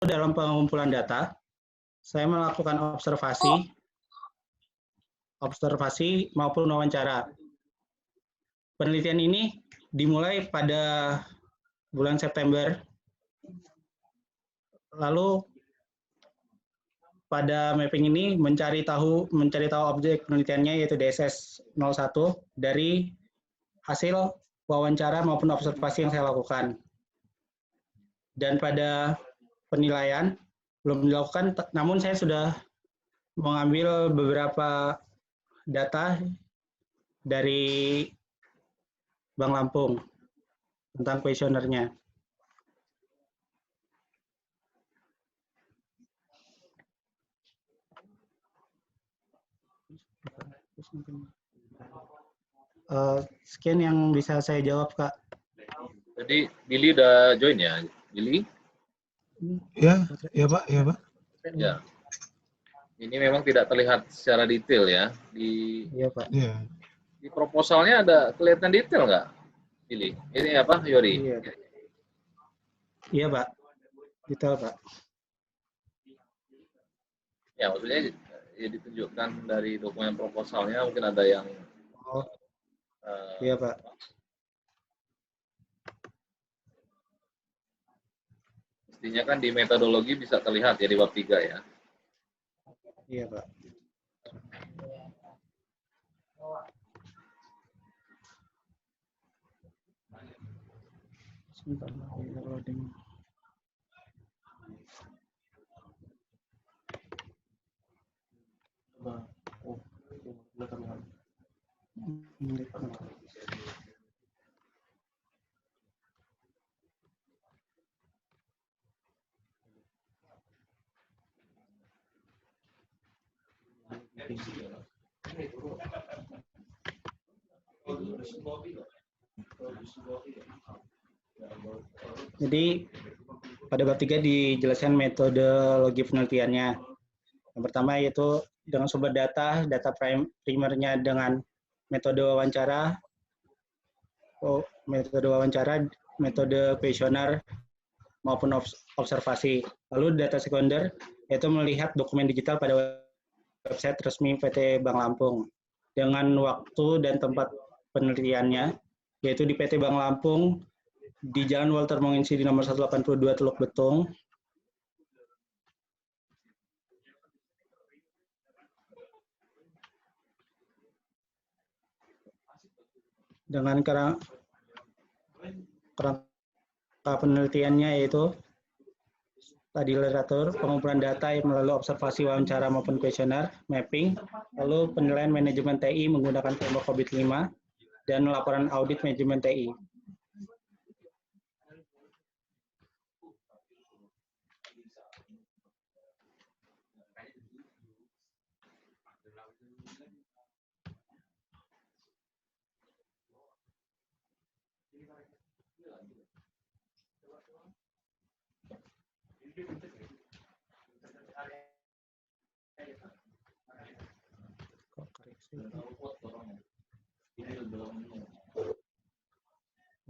dalam pengumpulan data, saya melakukan observasi maupun wawancara. Penelitian ini dimulai pada bulan September. Lalu pada mapping ini mencari tahu objek penelitiannya yaitu DSS 01 dari hasil wawancara maupun observasi yang saya lakukan. Dan pada penilaian belum dilakukan, namun saya sudah mengambil beberapa data dari Bank Lampung tentang kuesionernya. Sekian yang bisa saya jawab, Kak. Jadi Billy udah join ya, Billy? Ya Pak. Ya. Ini memang tidak terlihat secara detail ya. Iya, Pak. Iya. Di proposalnya ada kelihatan detail nggak, Billy? Ini apa, Yori? Iya, Pak. Detail, Pak. Ya, maksudnya ya ditunjukkan dari dokumen proposalnya, mungkin ada yang... Iya, Pak. Mestinya kan di metodologi bisa terlihat ya di bab 3 ya. Iya, Pak. Sebentar, loading. Jadi pada bab 3 dijelaskan metodologi penelitiannya. Yang pertama yaitu dengan sumber data primernya dengan metode wawancara, metode kuesioner maupun observasi. Lalu data sekunder yaitu melihat dokumen digital pada website resmi PT Bank Lampung dengan waktu dan tempat penelitiannya, yaitu di PT Bank Lampung di Jalan Walter Monginsidi nomor 182 Teluk Betung. Dengan kerangka penelitiannya yaitu tadi literatur, pengumpulan data melalui observasi, wawancara maupun kuesioner, mapping, lalu penilaian manajemen TI menggunakan framework COVID-5, dan laporan audit manajemen TI.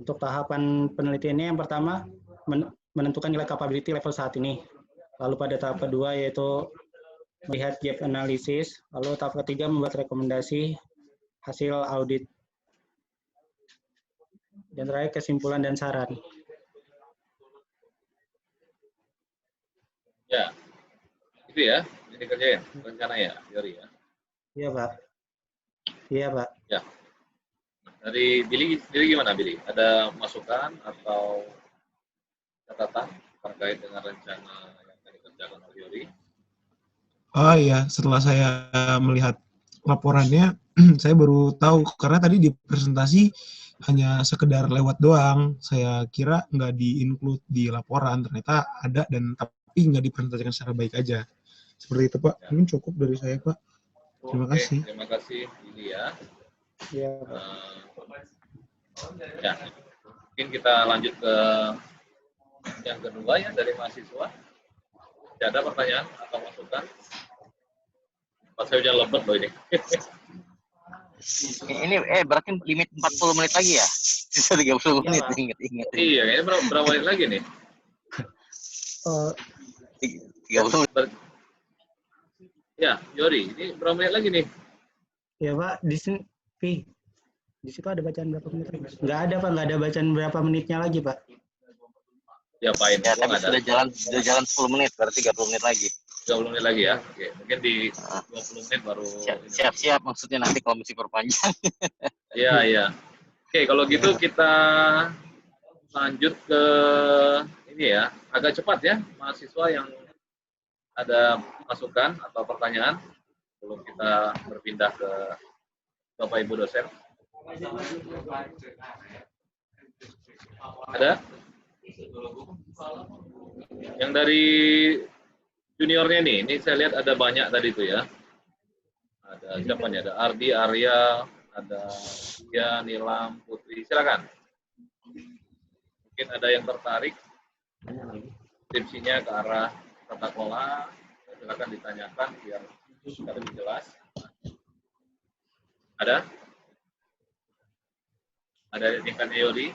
Untuk tahapan penelitiannya yang pertama menentukan nilai capability level saat ini. Lalu pada tahap kedua yaitu melihat gap analysis. Lalu tahap ketiga membuat rekomendasi hasil audit. Dan terakhir kesimpulan dan saran. Ya, itu ya, ini kerjain rencana ya, Yori ya. Iya, Pak. Iya, Pak. Ya. Dari Billy sendiri gimana, Billy? Ada masukan atau catatan terkait dengan rencana yang tadi dikerjakan oleh Yori? Oh iya, setelah saya melihat laporannya, saya baru tahu, karena tadi di presentasi hanya sekedar lewat doang. Saya kira nggak di-include di laporan, ternyata ada dan tapi nggak dipresentasikan secara baik aja. Seperti itu, Pak. Ya. Mungkin cukup dari saya, Pak. Terima kasih. Terima kasih, Billy ya. Iya, Ya, mungkin kita lanjut ke yang kedua ya dari mahasiswa. Tidak ada pertanyaan atau masukan? Pas saya udah lebet loh ini. Ini berarti limit 40 menit lagi ya? Sisa 30 menit, ingat. Iya, kayaknya berapa menit lagi nih? 30 menit. Ya, Yori, ini berapa menit lagi nih? Ya Pak, di sini, di situ ada bacaan berapa menit lagi? Nggak ada Pak, nggak ada bacaan berapa menitnya lagi Pak. Ya, Pak, Ya, tapi sudah jalan 10 menit, berarti 30 menit lagi. 30 menit lagi ya. Oke, mungkin di 20 menit baru. Siap-siap, maksudnya nanti kalau mesti perpanjang. Iya, iya. Oke, kalau gitu kita lanjut ke ini ya, agak cepat ya, mahasiswa yang ada masukan atau pertanyaan sebelum kita berpindah ke Bapak Ibu dosen. Ada? Yang dari juniornya nih, ini saya lihat ada banyak tadi itu ya. Ada siapa nih? Ada Ardi, Arya, ada Dia, Nilam, Putri. Silakan. Mungkin ada yang tertarik skripsinya ke arah tata kelola. Silakan ditanyakan biar lebih jelas. Ada? Ada tingkat Yori?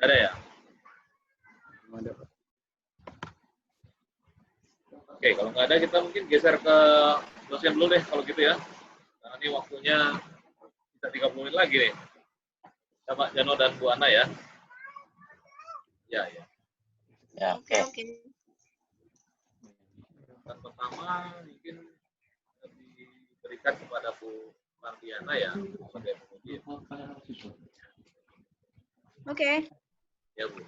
Ada ya? Oke, kalau nggak ada kita mungkin geser ke dosen dulu deh kalau gitu ya. Karena ini waktunya bisa 30 menit lagi nih. Ya, Pak Jano dan Bu Ana ya. Ya, ya. Ya, Oke. Dan pertama mungkin diberikan kepada Bu Mardiana ya sebagai penguji. Oke. Ya, Bu.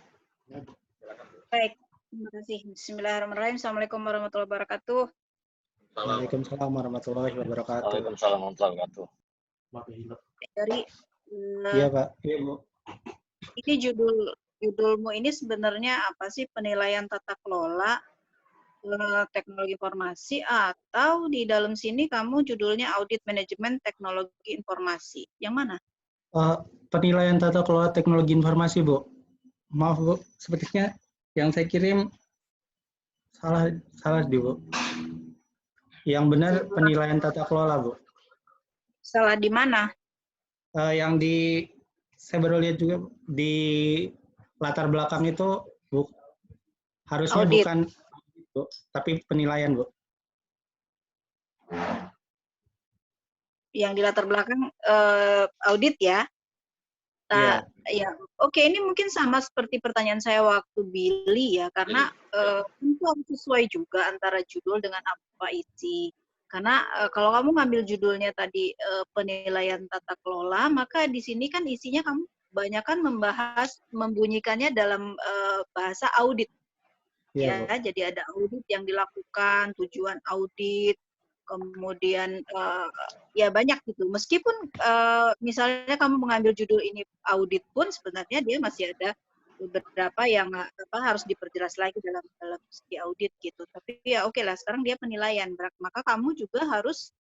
Silakan, Bu. Baik. Terima kasih. Bismillahirrahmanirrahim. Assalamualaikum warahmatullahi wabarakatuh. Waalaikumsalam warahmatullahi wabarakatuh. Waalaikumsalam warahmatullahi wabarakatuh. Dari Iya Pak, iya Bu. ini judulmu ini sebenarnya apa sih? Penilaian tata kelola teknologi informasi, atau di dalam sini kamu judulnya audit manajemen teknologi informasi? Yang mana? Penilaian tata kelola teknologi informasi Bu. Maaf Bu, sepertinya yang saya kirim salah di Bu. Yang benar penilaian tata kelola Bu. Salah di mana? Yang saya baru lihat juga di latar belakang itu Bu, harusnya Audit. bukan Bu, tapi penilaian Bu. Yang di latar belakang audit ya? Iya. Ya, oke, ini mungkin sama seperti pertanyaan saya waktu Billy ya, karena itu harus sesuai juga antara judul dengan apa isi. Karena kalau kamu ngambil judulnya tadi penilaian tata kelola, maka di sini kan isinya kamu banyak kan membunyikannya dalam bahasa audit. Iya, Ya, jadi ada audit yang dilakukan, tujuan audit, kemudian ya banyak gitu. Meskipun misalnya kamu mengambil judul ini audit pun sebenarnya dia masih ada beberapa yang harus diperjelas lagi dalam segi audit gitu. Tapi ya oke lah, sekarang dia penilaian. Maka kamu juga harus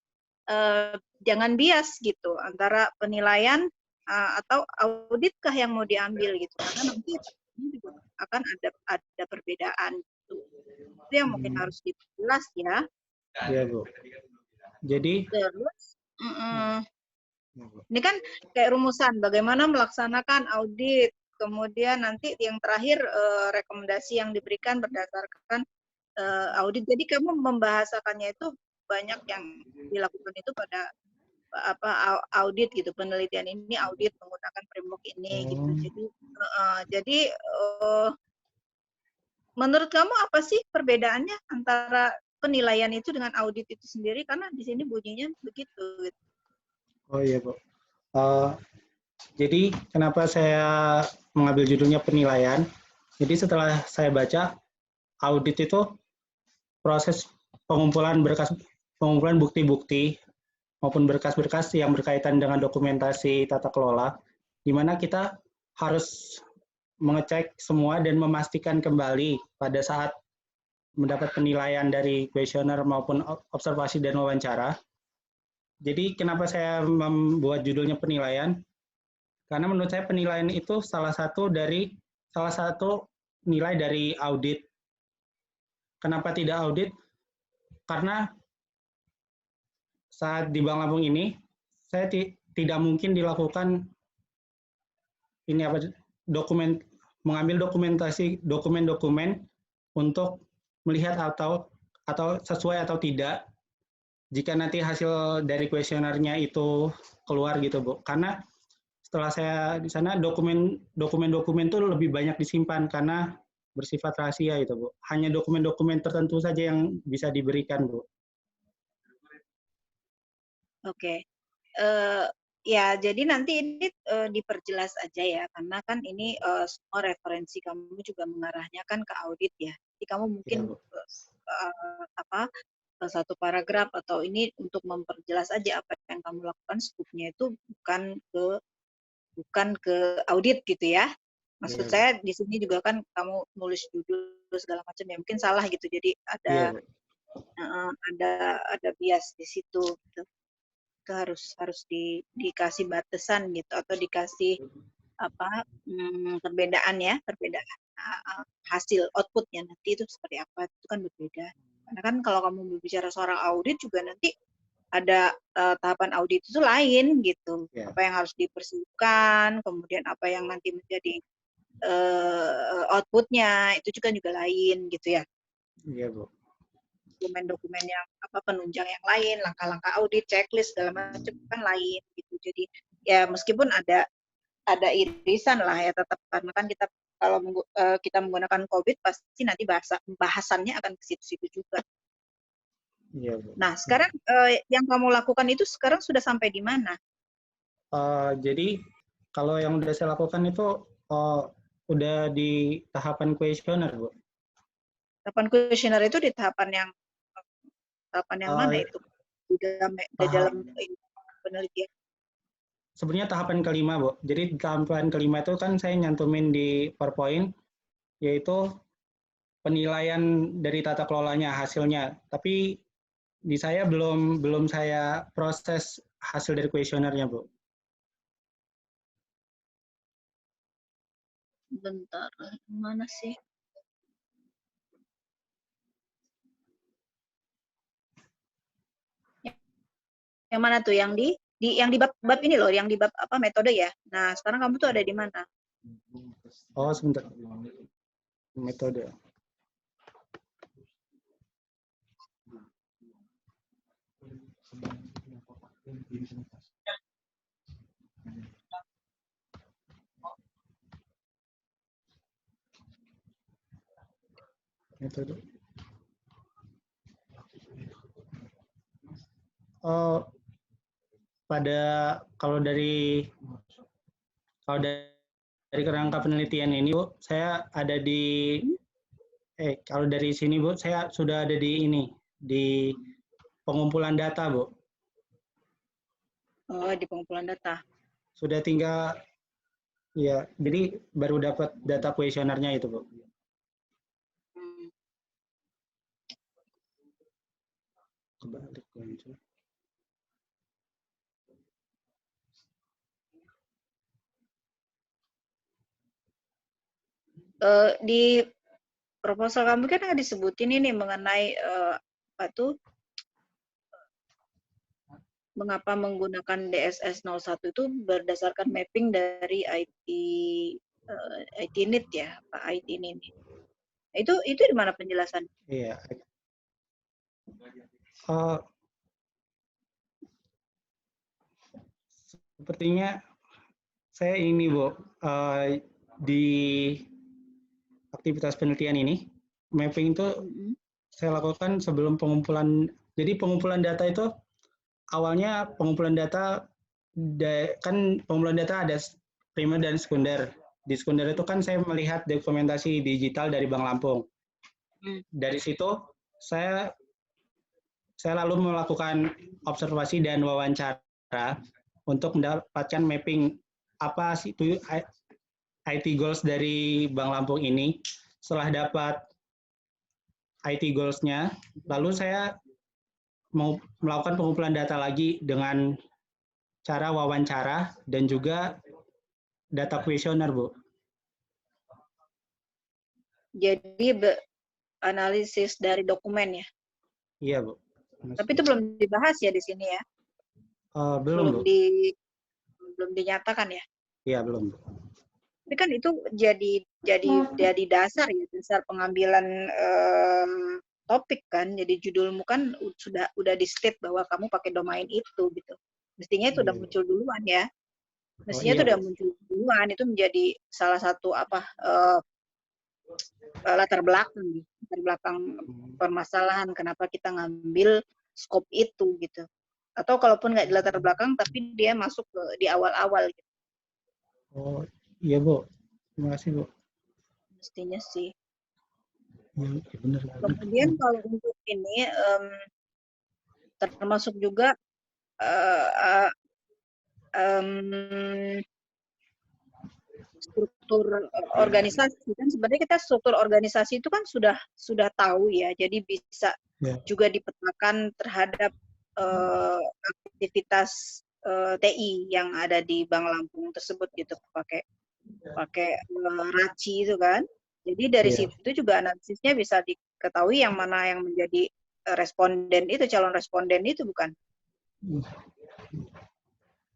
jangan bias gitu antara penilaian atau auditkah yang mau diambil gitu. Karena nanti ini juga akan ada perbedaan gitu. Itu yang mungkin harus diperjelas ya. Iya Bu. Jadi Terus ini kan kayak rumusan bagaimana melaksanakan audit, kemudian nanti yang terakhir rekomendasi yang diberikan berdasarkan audit. Jadi kamu membahasakannya itu banyak yang dilakukan itu pada audit gitu, penelitian ini audit menggunakan framework ini gitu. Jadi menurut kamu apa sih perbedaannya antara penilaian itu dengan audit itu sendiri? Karena di sini bunyinya begitu. Oh iya Bu. Jadi kenapa saya mengambil judulnya penilaian? Jadi setelah saya baca, audit itu proses pengumpulan bukti-bukti maupun berkas-berkas yang berkaitan dengan dokumentasi tata kelola, di mana kita harus mengecek semua dan memastikan kembali pada saat mendapat penilaian dari kuesioner maupun observasi dan wawancara. Jadi kenapa saya membuat judulnya penilaian? Karena menurut saya penilaian itu salah satu nilai dari audit. Kenapa tidak audit? Karena saat di Bank Lampung ini saya tidak mungkin dilakukan mengambil dokumen-dokumen untuk melihat atau sesuai atau tidak jika nanti hasil dari kuesionernya itu keluar gitu, Bu. Karena setelah saya di sana dokumen-dokumen itu lebih banyak disimpan karena bersifat rahasia itu, Bu. Hanya dokumen-dokumen tertentu saja yang bisa diberikan, Bu. Oke. Ya, jadi nanti ini diperjelas aja ya, karena kan ini semua referensi kamu juga mengarahnya kan ke audit ya. Jadi kamu mungkin satu paragraf atau ini untuk memperjelas aja apa yang kamu lakukan, skupnya itu bukan ke audit gitu ya. Maksud saya di sini juga kan kamu nulis judul segala macam ya, mungkin salah gitu. Jadi ada bias di situ. Gitu. Itu harus dikasih batasan gitu atau dikasih perbedaan hasil outputnya nanti itu seperti apa, itu kan berbeda. Karena kan kalau kamu berbicara seorang audit juga nanti ada tahapan audit itu lain gitu. Apa yang harus dipersiapkan, kemudian apa yang nanti menjadi outputnya itu juga lain gitu ya. Iya, Bu. Dokumen-dokumen yang penunjang yang lain, langkah-langkah audit, checklist segala macam kan lain gitu. Jadi ya meskipun ada irisan lah ya, tetap karena kan kita kalau kita menggunakan COVID pasti nanti bahasannya akan ke situ-situ juga. Iya, Bu. Nah, sekarang yang kamu lakukan itu sekarang sudah sampai di mana? Jadi kalau yang sudah saya lakukan itu udah di tahapan kuesioner, Bu. Tahapan kuesioner itu di tahapan yang mana itu? Di dalam penelitian. Sebenarnya tahapan kelima, Bu. Jadi tahapan kelima itu kan saya nyantumin di PowerPoint, yaitu penilaian dari tata kelolanya, hasilnya. Tapi di saya belum saya proses hasil dari kuesionernya, Bu. Bentar, mana sih? Yang mana tuh? Yang di bab ini loh, yang di bab metode ya. Nah, sekarang kamu tuh ada di mana? Oh, sebentar. Metode. Metode. Oh, kalau dari kerangka penelitian ini, Bu, saya ada di kalau dari sini, Bu, saya sudah ada di pengumpulan data, Bu. Oh, di pengumpulan data. Sudah tinggal ya, jadi baru dapat data kuesionernya itu, Bu. Kebalik muncul. Di proposal kamu kan ada disebutin ini mengenai mengapa menggunakan DSS 01 itu berdasarkan mapping dari IT NIT ya, Pak IT NIT. Itu di mana penjelasan? Iya. Sepertinya saya ini, Bu, di aktivitas penelitian ini, mapping itu saya lakukan sebelum pengumpulan. Jadi pengumpulan data itu awalnya pengumpulan data kan pengumpulan data ada primer dan sekunder. Di sekunder itu kan saya melihat dokumentasi digital dari Bank Lampung. Dari situ saya lalu melakukan observasi dan wawancara untuk mendapatkan mapping apa sih itu IT goals dari Bank Lampung ini. Setelah dapat IT goals-nya, lalu saya mau melakukan pengumpulan data lagi dengan cara wawancara dan juga data kuesioner, Bu. Jadi analisis dari dokumen ya? Iya, Bu. Tapi itu belum dibahas ya di sini ya? Belum, Bu. Belum dinyatakan ya? Iya, belum, Bu. Tapi kan itu jadi dasar ya, dasar pengambilan topik kan. Jadi judulmu kan udah di state bahwa kamu pakai domain itu gitu. Mestinya itu udah muncul duluan ya. Mestinya itu udah muncul duluan, itu menjadi salah satu latar belakang permasalahan kenapa kita ngambil scope itu gitu. Atau kalaupun nggak di latar belakang tapi dia masuk di awal-awal gitu. Oh iya Bu, terima kasih Bu. Mestinya sih. Ya, benar. Kemudian kalau untuk ini termasuk juga struktur organisasi kan, sebenarnya kita struktur organisasi itu kan sudah tahu ya, jadi bisa juga dipetakan terhadap aktivitas TI yang ada di Bank Lampung tersebut gitu, pakai RACI itu kan. Jadi dari situ juga analisisnya bisa diketahui yang mana yang menjadi responden itu, calon responden itu bukan?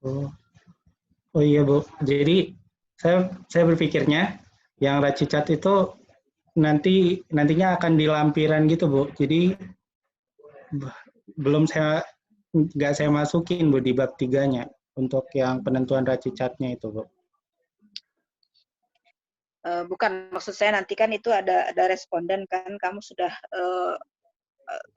Oh iya Bu, jadi saya berpikirnya yang RACI-Chat itu nantinya akan di lampiran gitu Bu. Jadi nggak saya masukin Bu di bab 3-nya untuk yang penentuan RACI-Chat-nya itu Bu. Bukan, maksud saya nanti kan itu ada responden kan, kamu sudah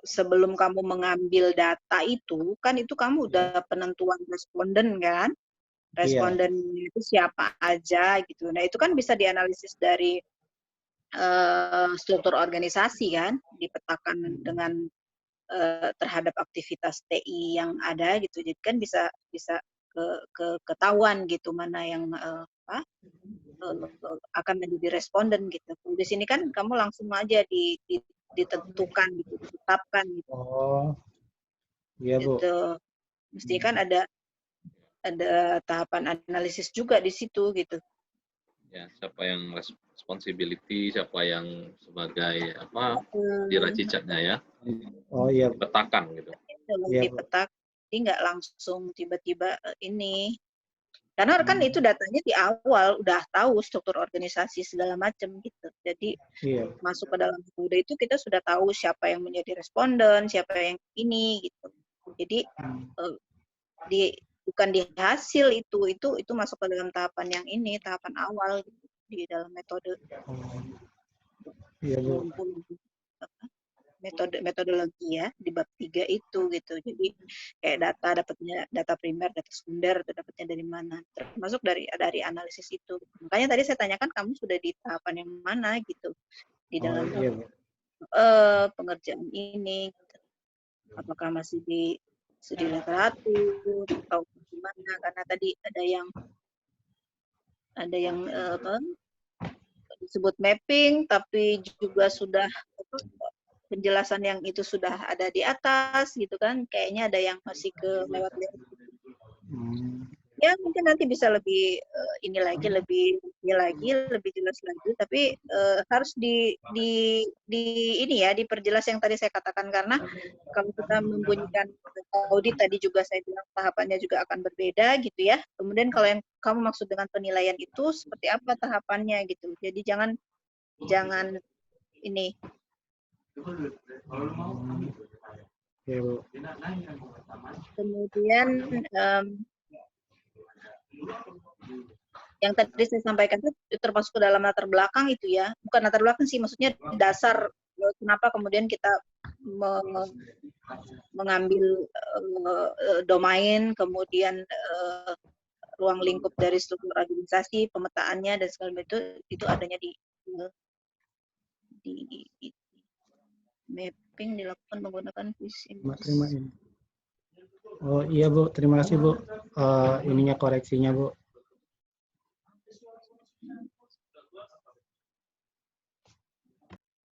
sebelum kamu mengambil data itu kan itu kamu udah penentuan responden kan, responden itu siapa aja gitu. Nah itu kan bisa dianalisis dari struktur organisasi kan, dipetakan dengan terhadap aktivitas TI yang ada gitu. Jadi kan bisa ketahuan gitu mana yang akan menjadi responden gitu. Di sini kan kamu langsung aja ditentukan gitu, ditetapkan gitu. Oh. Iya, Bu. Gitu. Mesti kan ada tahapan analisis juga di situ gitu. Ya, siapa yang responsibility, siapa yang sebagai di RACI-Chat-nya ya. Oh iya. Dipetakan gitu. Iya, dipetak, jadi nggak langsung tiba-tiba ini. Karena kan itu datanya di awal udah tahu struktur organisasi segala macam gitu. Jadi masuk ke dalam kode itu kita sudah tahu siapa yang menjadi responden, siapa yang ini gitu. Jadi bukan di hasil itu masuk ke dalam tahapan yang ini, tahapan awal gitu, di dalam metode. Iya, Bu. Metodologi ya di bab 3 itu gitu. Jadi kayak dapatnya data primer, data sekunder, dapatnya dari mana, termasuk dari analisis itu. Makanya tadi saya tanyakan kamu sudah di tahapan yang mana gitu di dalam pengerjaan ini gitu. Apakah masih di studi literatur atau gimana, karena tadi ada yang disebut mapping tapi juga sudah penjelasan yang itu sudah ada di atas gitu kan, kayaknya ada yang masih lewat-lewat. Ya mungkin nanti bisa lebih ini lagi, lebih jelas lagi, tapi harus di ini ya, diperjelas yang tadi saya katakan, karena kalau kita membunyikan audit tadi juga saya bilang tahapannya juga akan berbeda gitu ya. Kemudian kalau yang kamu maksud dengan penilaian itu seperti apa tahapannya gitu. Jadi jangan ini. Kemudian yang tadi saya sampaikan itu termasuk ke dalam latar belakang itu ya, bukan latar belakang sih, maksudnya dasar kenapa kemudian kita mengambil domain, kemudian ruang lingkup dari struktur organisasi, pemetaannya dan segala macam itu adanya di mapping dilakukan menggunakan visi. Oh iya Bu, terima kasih Bu. Ininya koreksinya Bu.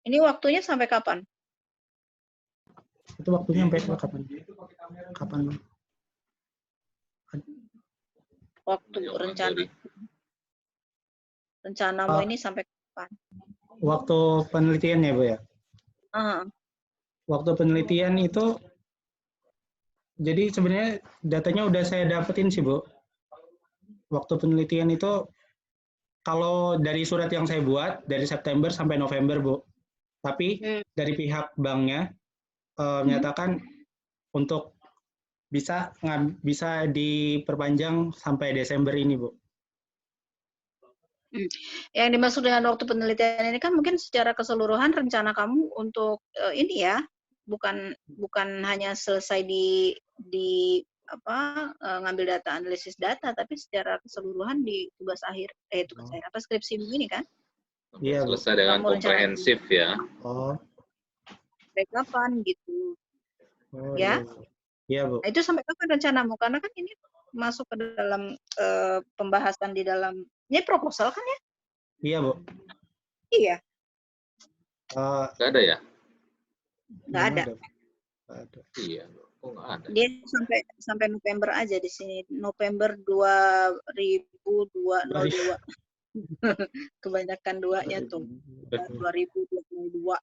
Ini waktunya sampai kapan? Itu waktunya sampai kapan? Kapan? Waktu rencanamu ini sampai kapan? Waktu penelitian ya Bu ya? Waktu penelitian itu, jadi sebenarnya datanya udah saya dapetin sih Bu. Waktu penelitian itu Kalau dari surat yang saya buat dari September sampai November, Bu. Tapi dari pihak banknya menyatakan untuk bisa diperpanjang sampai Desember ini, Bu. Yang dimaksud dengan waktu penelitian ini kan mungkin secara keseluruhan rencana kamu untuk ini ya, bukan hanya selesai di ngambil data, analisis data, tapi secara keseluruhan di tugas akhir skripsimu ini kan? Iya, selesai dengan komprehensif ya. Oh. Sampai kapan gitu? Oh, ya? Iya, Bu. Nah, itu sampai kapan rencanamu? Karena kan ini masuk ke dalam pembahasan di dalam ini proposal kan ya? Iya, Bu. Iya. Nggak ada ya? Nggak ada. Iya, kok nggak ada? Dia sampai November aja di sini. November 2002. Kebanyakan duanya tuh. 2022.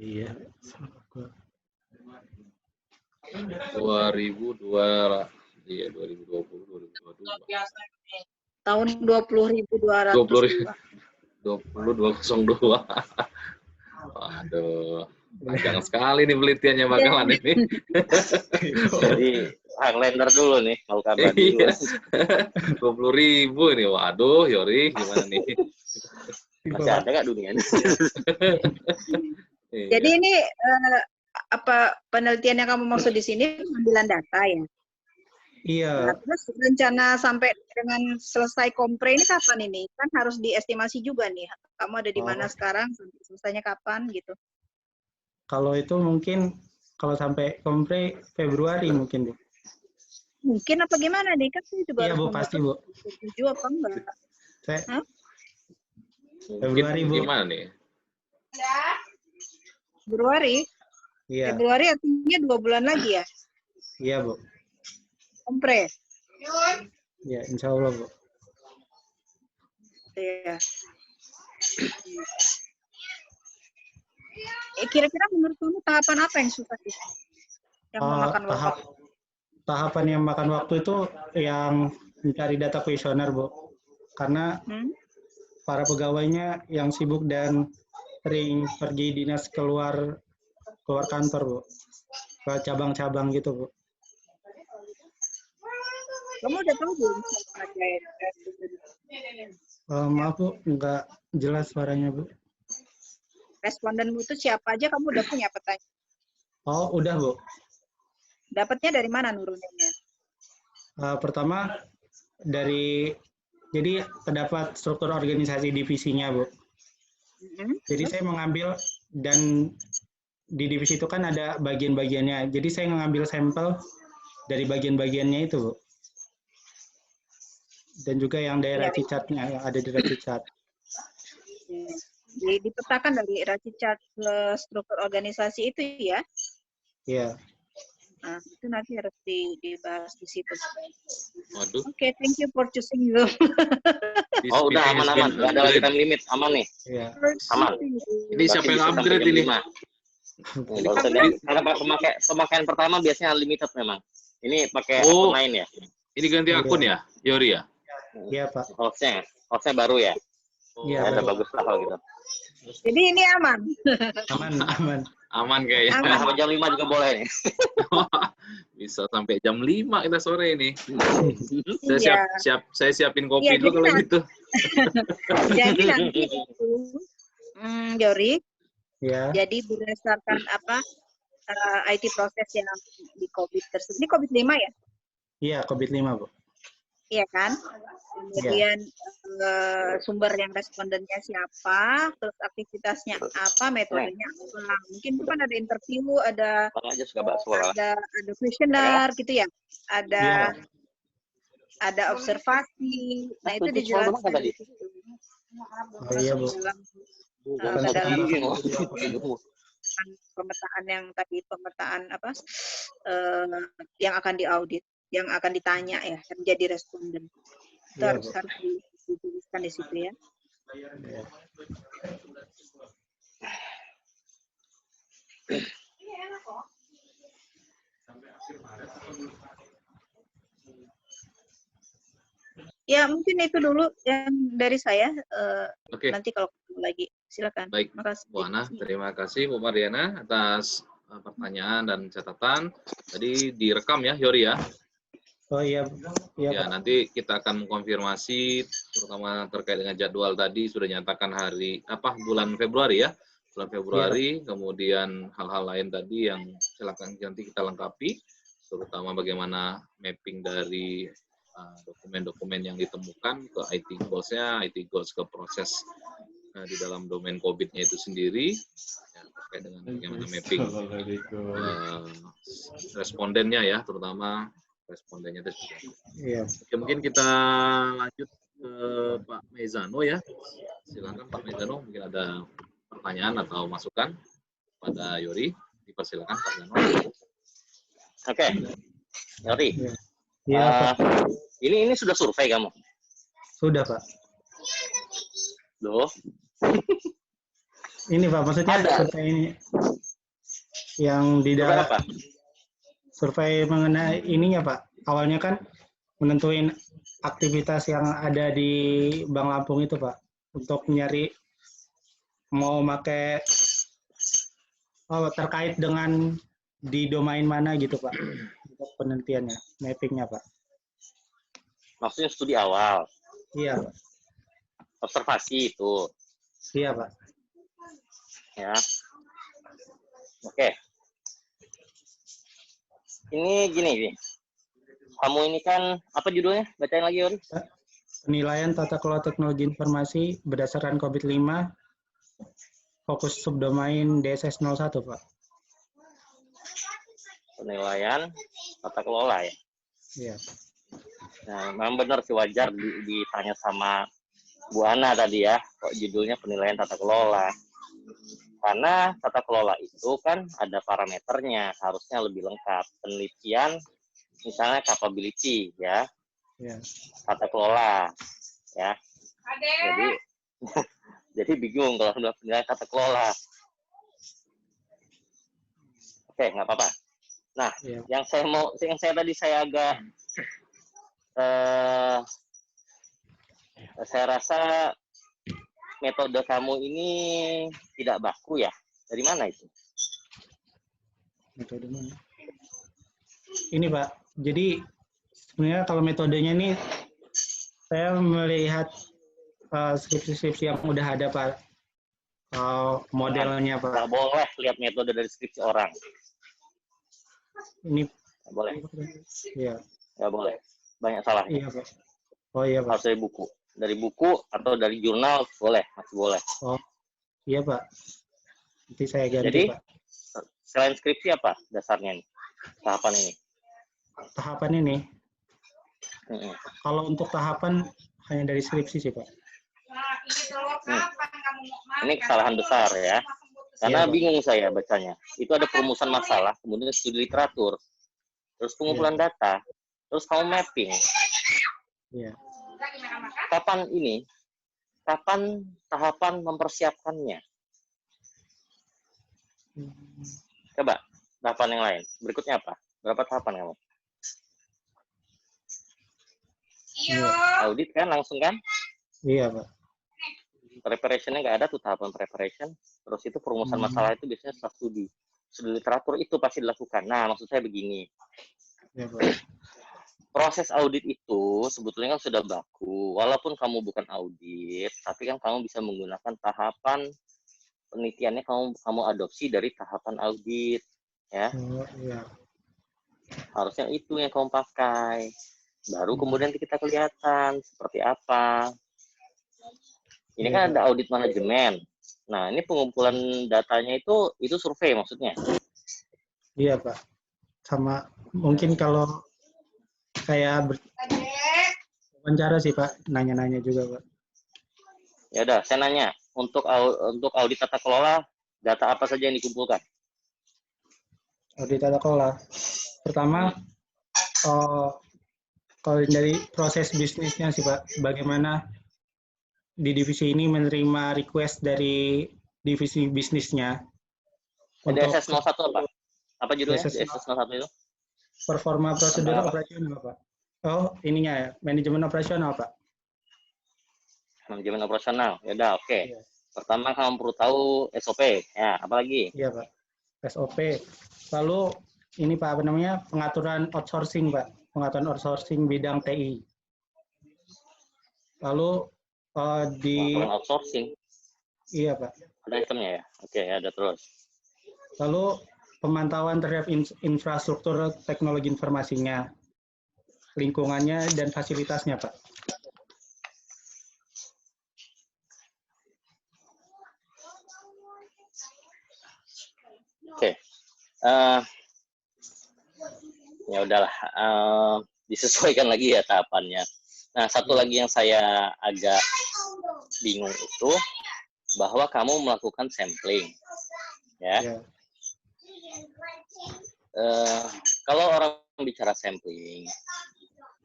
Iya. 2002. Iya, 2020, 2022. Tahun 20.200. 20.202. Waduh, panjang sekali nih penelitiannya bakalan ini. Jadi Highlander dulu nih, kalau kabar dulu. 20.000 ini, waduh, Yori, gimana nih? Masih ada nggak dunia? Jadi ini apa penelitian yang kamu maksud di sini pengambilan data ya? Iya. Nah, terus rencana sampai dengan selesai kompre ini kapan ini? Kan harus diestimasi juga nih. Kamu ada di mana sekarang, selesainya kapan gitu? Kalau itu mungkin kalau sampai kompre Februari mungkin, Bu. Mungkin apa gimana nih? Kan saya juga iya, harus Bu, pasti, Bu. setuju apa enggak? Februari, Bu. Gimana nih? Februari? Iya. Februari artinya 2 bulan lagi ya? Iya, Bu. Kompre? Ya, insya Allah, Bu. Iya. Kira-kira menurut kamu tahapan apa yang susah sih? Yang memakan waktu? Tahapan yang makan waktu itu yang mencari data kuesioner, Bu. Karena para pegawainya yang sibuk dan sering pergi dinas keluar kantor, Bu. Ke cabang-cabang gitu, Bu. Kamu udah tahu belum? Maaf, Bu, nggak jelas suaranya, Bu. Respondenmu itu siapa aja kamu udah punya petanya? Oh, udah, Bu. Dapatnya dari mana nuruninnya? Pertama, jadi terdapat struktur organisasi divisinya, Bu. Jadi saya mengambil, dan di divisi itu kan ada bagian-bagiannya. Jadi saya mengambil sampel dari bagian-bagiannya itu, Bu. Dan juga yang daerah Cicatnya, yang ada di Racicat. Dipetakan dari Racicat ke struktur organisasi itu ya? Iya. Nah, itu nanti harus dibahas di situ. Waduh. Oke, thank you for choosing you. Oh, udah aman-aman. Nggak ada lagi time limit. Aman nih. Iya. Aman. Ini siapa yang upgrade ini? Karena pemakaian pertama biasanya unlimited memang. Ini pakai akun lain ya? Ini ganti akun ya, Yori ya? Iya, Pak. Hostnya baru ya? Iya, ada bagus lah kalau gitu. Jadi ini aman. Aman kayaknya. Sampai jam 5 juga boleh nih. Bisa sampai jam 5 kita sore ini. Saya siapin kopi dulu kalau gitu. Jadi nanti Yori, jadi berdasarkan IT proses yang di COVID tersebut. Ini COVID-5 ya? Iya, COVID-5, Bu. Iya kan? Kemudian sumber yang respondennya siapa, terus aktivitasnya apa, metodenya apa. Mungkin itu kan ada interview, ada questionnaire gitu ya, ada observasi. Nah itu dijelaskan di situ. Iya, Bu. Pemetaan yang tadi yang akan diaudit, yang akan ditanya ya, menjadi responden. Itu harus dituliskan di situ ya. Ya, mungkin itu dulu yang dari saya. Oke. Nanti kalau ketemu lagi, silakan. Baik, Makasih. Bu Ana, terima kasih Bu Mariana atas pertanyaan dan catatan. Tadi direkam ya, Yori ya? Oh iya, Ya, nanti kita akan mengkonfirmasi, terutama terkait dengan jadwal tadi sudah nyatakan bulan Februari ya, bulan Februari, kemudian hal-hal lain tadi yang silakan nanti kita lengkapi, terutama bagaimana mapping dari dokumen-dokumen yang ditemukan ke IT goals-nya, IT goals ke proses di dalam domain COVID-nya itu sendiri, ya, terkait dengan bagaimana mapping respondennya ya, terutama respondennya itu. Iya. Oke, mungkin kita lanjut ke Pak Mezano ya. Silakan Pak Mezano, mungkin ada pertanyaan atau masukan pada Yori. Dipersilakan Pak Mezano. Oke, Yori. Iya, Pak. Ini sudah survei kamu? Sudah, Pak. Loh? Ini Pak, maksudnya survei ini yang di dalam survei mengenai ininya Pak. Awalnya kan menentuin aktivitas yang ada di Bank Lampung itu Pak, untuk nyari mau pakai terkait dengan di domain mana gitu Pak, untuk penelitiannya, mappingnya Pak. Maksudnya studi awal? Iya Pak. Observasi itu? Iya Pak. Ya. Oke. Ini gini. Kamu ini kan, apa judulnya? Bacain lagi, Yori. Penilaian tata kelola teknologi informasi berdasarkan COVID-5, fokus subdomain DSS 01, Pak. Penilaian tata kelola ya? Iya. Nah, memang benar sih, wajar ditanya sama Bu Ana tadi ya, kok judulnya penilaian tata kelola. Karena tata kelola itu kan ada parameternya, harusnya lebih lengkap. Penelitian, misalnya capability ya, tata kelola ya. Jadi bingung kalau sudah penilaian tata kelola. Oke, nggak apa-apa. Nah, yang saya tadi saya agak saya rasa metode kamu ini tidak baku ya. Dari mana itu? Metode mana? Ini Pak, jadi sebenarnya kalau metodenya ini saya melihat skripsi-skripsi yang udah ada Pak, modelnya Pak. Nggak boleh lihat metode dari skripsi orang. Ini nggak boleh. Iya. Nggak boleh. Banyak salah. Iya Pak. Oh iya Pak. Harus dari buku. Dari buku atau dari jurnal boleh, masih boleh. Oh iya Pak. Nanti saya ganti jadi, Pak. Selain skripsi apa dasarnya nih? Tahapan ini? Tahapan ini? Kalau untuk tahapan hanya dari skripsi sih Pak. Ini kesalahan besar ya. Karena bingung saya bacanya. Itu ada perumusan masalah, kemudian studi literatur, terus pengumpulan data, terus kamu mapping. Iya. Kapan ini? Kapan tahapan mempersiapkannya? Coba tahapan yang lain. Berikutnya apa? Berapa tahapan kamu? Audit kan langsung kan? Iya Pak. Preparationnya nggak ada tuh tahapan preparation. Terus itu perumusan masalah itu biasanya setelah studi. Studi literatur itu pasti dilakukan. Nah, maksud saya begini. Iya Pak. Proses audit itu sebetulnya kan sudah baku. Walaupun kamu bukan audit, tapi kan kamu bisa menggunakan tahapan penelitiannya kamu adopsi dari tahapan audit, ya. Oh, iya. Harusnya itu yang kamu pakai. Baru kemudian kita kelihatan seperti apa. Ini kan ada audit manajemen. Nah, ini pengumpulan datanya itu survei maksudnya. Iya Pak. Sama mungkin kalau saya wawancara sih Pak, nanya-nanya juga Pak. Ya udah, saya nanya, untuk audit tata kelola, data apa saja yang dikumpulkan? Audit tata kelola. Pertama, kalau dari proses bisnisnya sih Pak, bagaimana di divisi ini menerima request dari divisi bisnisnya. DSS 01 apa? Apa judulnya DSS 01 itu? Performa prosedur operasional Pak. Oh, ininya ya, manajemen operasional, Pak. Manajemen operasional. Ya udah, oke. Iya, Pertama kamu perlu tahu SOP. Ya, apa lagi? iya, Pak. SOP. Lalu ini Pak, apa namanya, pengaturan outsourcing, Pak. Pengaturan outsourcing bidang TI. Lalu di, Pengaturan outsourcing. iya Pak. Ada itemnya ya? Oke, ada terus. Lalu pemantauan terhadap infrastruktur teknologi informasinya, lingkungannya, dan fasilitasnya, Pak. Oke. Ya udahlah. Disesuaikan lagi ya tahapannya. Nah, satu lagi yang saya agak bingung itu bahwa kamu melakukan sampling, ya. Ya. Kalau orang bicara sampling,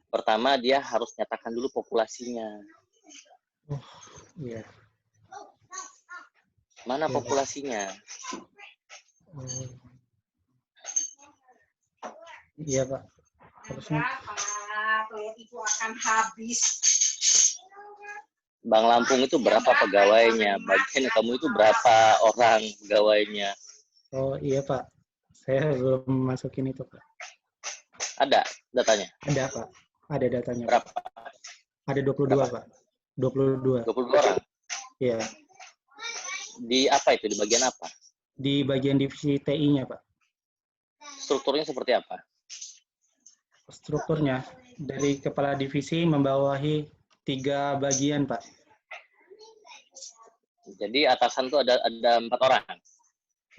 pertama dia harus nyatakan dulu populasinya. Iya. Mana Ya, populasinya? Iya Pak. Harusnya. Itu akan habis. Bank Lampung itu berapa pegawainya? Bagian kamu itu berapa orang pegawainya? Oh iya Pak. Saya belum masukin itu Pak. Ada datanya? Ada Pak. Ada datanya. Berapa? Pak. Ada 22 Berapa? Pak. 22. 22 orang. Iya. Di apa itu? Di bagian apa? Di bagian divisi TI-nya Pak. Strukturnya seperti apa? Strukturnya dari kepala divisi membawahi 3 bagian Pak. Jadi atasan tuh ada 4 orang.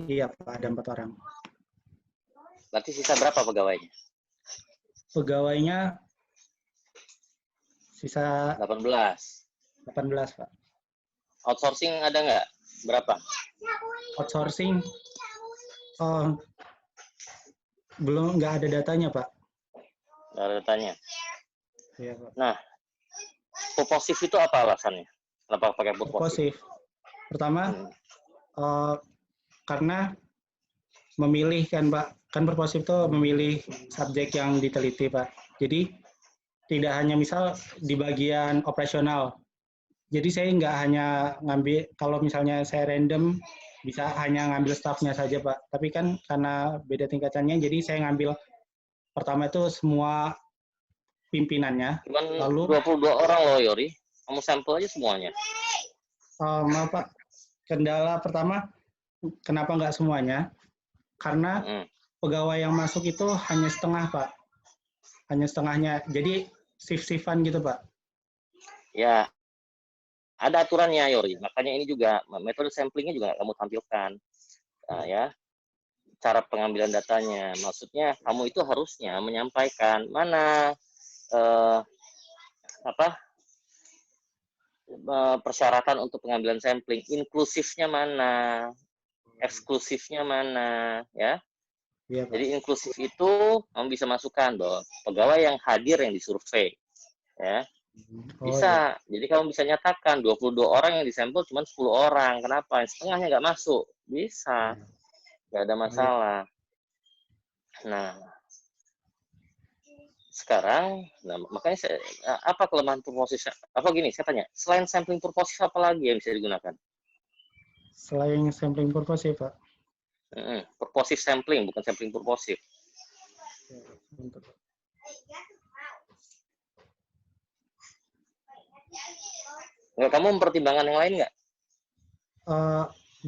Iya Pak, ada 4 orang. Berarti sisa berapa pegawainya? Pegawainya sisa 18. 18 Pak. Outsourcing ada nggak? Berapa? Outsourcing belum, nggak ada datanya Pak. Nggak ada datanya. Iya Pak. Nah, purposif itu apa alasannya? Kenapa pakai purposif? Purposif. Pertama, karena memilih kan Pak, kan purposif itu memilih subjek yang diteliti Pak. Jadi tidak hanya misal di bagian operasional. Jadi saya nggak hanya ngambil, kalau misalnya saya random, bisa hanya ngambil staffnya saja Pak. Tapi kan karena beda tingkatannya, jadi saya ngambil pertama itu semua pimpinannya. Cuman Lalu 22 orang loh Yori. Kamu sampel aja semuanya. maaf Pak, kendala pertama, kenapa nggak semuanya? Karena pegawai yang masuk itu hanya setengah Pak. Hanya setengahnya. Jadi shift-shiftan gitu Pak. Ya, ada aturannya Yori. Makanya ini juga metode samplingnya juga kamu tampilkan. Nah, ya, cara pengambilan datanya. Maksudnya kamu itu harusnya menyampaikan mana persyaratan untuk pengambilan sampling, inklusifnya mana, eksklusifnya mana, ya. Iya, Pak. Jadi inklusif itu kamu bisa masukkan bahwa pegawai yang hadir yang disurvei, ya. Bisa. Iya. Jadi kamu bisa nyatakan 22 orang yang disampel cuma 10 orang. Kenapa? Setengahnya nggak masuk. Bisa. Nggak ada masalah. Nah, sekarang, makanya apa kelemahan purposif? Apa gini, saya tanya, selain sampling purposif apa lagi yang bisa digunakan? Selain sampling purposif, Pak. Purposif sampling, bukan sampling purposif. Nggak, kamu mempertimbangkan yang lain nggak?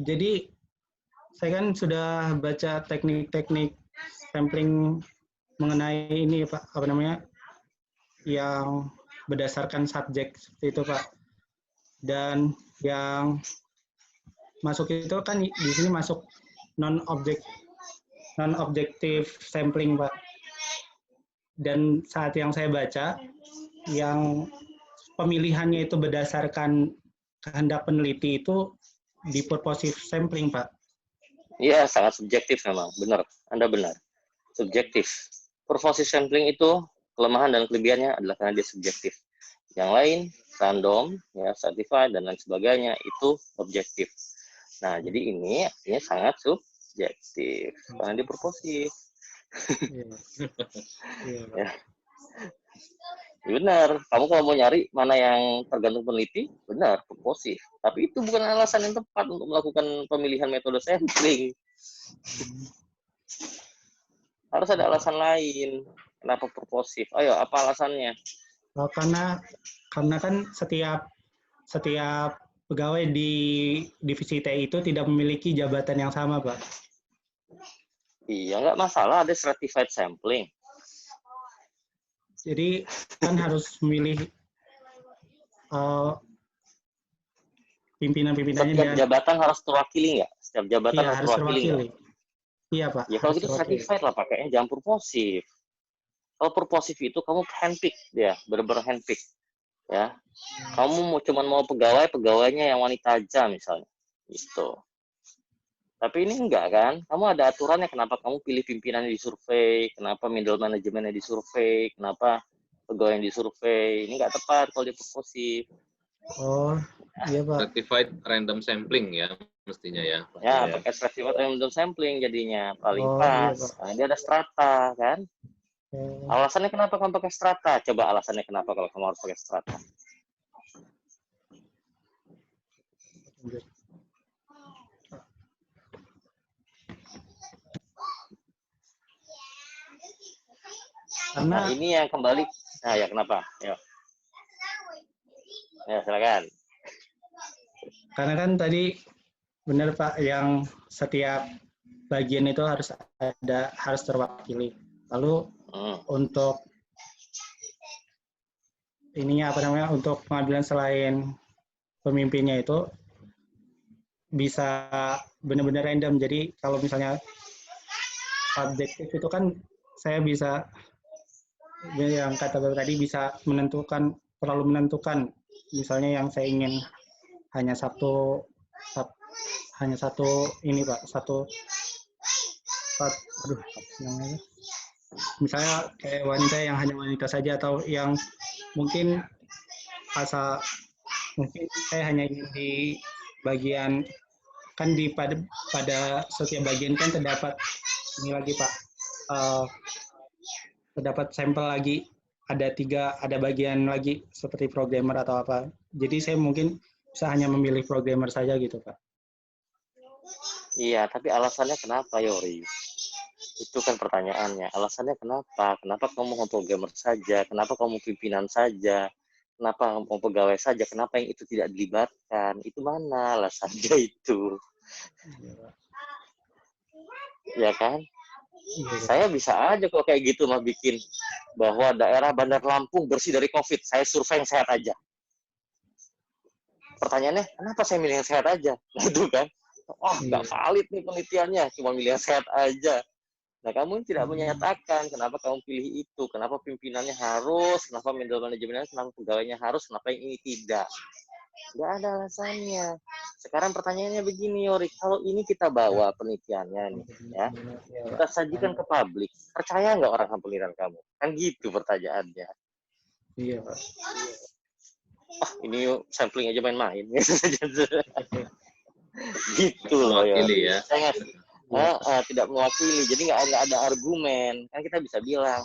Jadi, saya kan sudah baca teknik-teknik sampling mengenai ini, Pak, apa namanya, yang berdasarkan subjek seperti itu, Pak. Dan yang masuk itu kan di sini masuk non-objektif sampling, Pak. Dan saat yang saya baca, yang pemilihannya itu berdasarkan kehendak peneliti itu di purposive sampling, Pak. Iya, sangat subjektif memang. Benar, Anda benar. Subjektif. Purposive sampling itu kelemahan dan kelebihannya adalah karena dia subjektif. Yang lain, random, ya, certified, dan lain sebagainya, itu objektif. Nah, jadi ini sangat subjektif. Karena dia purposive. Iya. Ya. Benar, kamu kalau mau nyari mana yang tergantung peneliti, benar, purposif. Tapi itu bukan alasan yang tepat untuk melakukan pemilihan metode sampling. Harus ada alasan lain. Kenapa purposif? Ayo, apa alasannya? Oh, karena kan setiap pegawai di divisi TI itu tidak memiliki jabatan yang sama, Pak. Iya, nggak masalah ada stratified sampling. Jadi kan harus memilih pimpinan-pimpinannya Setiap dan jabatan harus terwakili nggak? Setiap jabatan iya harus harus terwakili nggak? terwakili. Iya, Pak, Ya kalau harus gitu terwakili. stratified lah pakainya, jangan purposif. Kalau purposif itu kamu handpick dia, bener-bener handpick. Ya, kamu cuman mau pegawainya yang wanita aja misalnya, gitu. Tapi ini enggak kan? Kamu ada aturannya kenapa kamu pilih pimpinan di survei, kenapa middle manajemennya di survei, kenapa pegawai yang di survei. Ini enggak tepat kalau dia purposif. Oh, iya, Pak. Certified random sampling ya mestinya ya. Ya, pakai stratified random sampling jadinya paling Oh, iya, pas. Pak. Nah, dia ada strata kan? Oh, Alasannya kenapa kamu pakai strata? Coba alasannya kenapa kalau kamu harus pakai strata? lanjut. Karena Nah, ini yang kembali. Nah, ya kenapa? Ya. Ya, silakan. karena kan tadi benar, Pak, yang setiap bagian itu harus terwakili. Lalu untuk ininya untuk pengambilan selain pemimpinnya itu bisa benar-benar random. Jadi kalau misalnya objektif itu kan saya bisa yang kata Bapak tadi bisa terlalu menentukan. Misalnya yang saya ingin hanya satu ini, Pak, namanya. Misalnya kayak wanita yang hanya wanita saja, atau yang mungkin mungkin saya hanya ingin di bagian kan pada setiap bagian kan terdapat ini lagi, Pak, terdapat sampel lagi, ada bagian lagi seperti programmer atau apa. Jadi saya mungkin bisa hanya memilih programmer saja gitu, Pak. Iya, tapi alasannya kenapa, Yori? Itu kan pertanyaannya. Alasannya kenapa? Kenapa kamu mau programmer saja? Kenapa kamu pimpinan saja? Kenapa kamu pegawai saja? Kenapa yang itu tidak dilibatkan? Itu mana alasannya itu? Ya kan? Iya, Saya bisa aja kok kayak gitu mah bikin bahwa daerah Bandar Lampung bersih dari COVID. Saya survei yang sehat aja. Pertanyaannya, kenapa saya milih yang sehat aja? Nah, itu kan. Oh, nggak valid nih penelitiannya. Cuma milih yang sehat aja. Nah, kamu tidak menyatakan kenapa kamu pilih itu, kenapa pimpinannya harus, kenapa middle manajemennya, kenapa pegawainya harus, kenapa yang ini tidak. Nggak ada alasannya. Sekarang pertanyaannya begini, Yori, kalau ini kita bawa penelitiannya nih, ya, kita sajikan ke publik, percaya nggak orang sama penelitian kamu? Kan gitu pertanyaannya. Iya, Pak. Ini sampling aja main-main. Gitu loh, Mewakili Yori. ya. Saya tidak mewakili, jadi nggak ada argumen. Kan kita bisa bilang,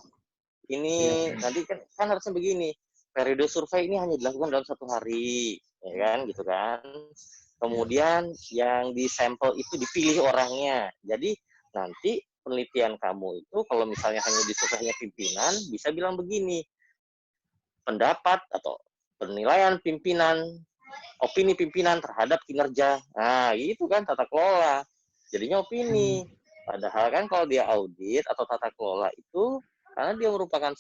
ini nanti kan harusnya begini, periode survei ini hanya dilakukan dalam 1 hari, ya kan, gitu kan. Kemudian yang di sampel itu dipilih orangnya. Jadi nanti penelitian kamu itu kalau misalnya hanya di surveinya pimpinan, bisa bilang begini, pendapat atau penilaian pimpinan, opini pimpinan terhadap kinerja. Nah, itu kan tata kelola. Jadinya opini. Padahal kan kalau dia audit atau tata kelola itu karena dia merupakan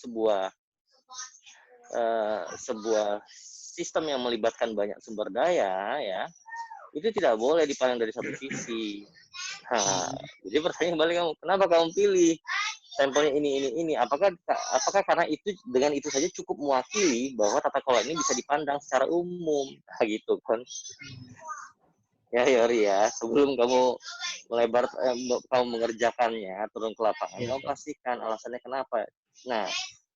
sebuah sistem yang melibatkan banyak sumber daya, ya, itu tidak boleh dipandang dari satu sisi. Nah, jadi pertanyaan balik kamu, kenapa kamu pilih sampelnya ini? Apakah karena itu dengan itu saja cukup mewakili bahwa tata kelola ini bisa dipandang secara umum, nah, gitu kan? Ya, Yori ya, sebelum kamu kamu mengerjakannya, turun ke lapangan, kamu pastikan alasannya kenapa. Nah,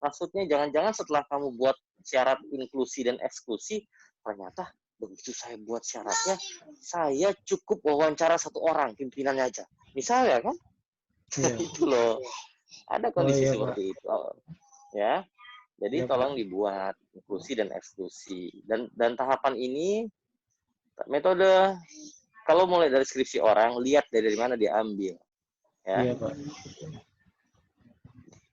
maksudnya jangan-jangan setelah kamu buat syarat inklusi dan eksklusi, ternyata begitu saya buat syaratnya, saya cukup wawancara 1 orang, pimpinannya aja. Misalnya kan? Itu loh. Ada kondisi seperti itu. Ya. Jadi Iya, Pak. tolong dibuat inklusi dan eksklusi. Dan tahapan ini metode kalau mulai dari skripsi orang, lihat dari mana dia ambil. Ya. Iya, Pak.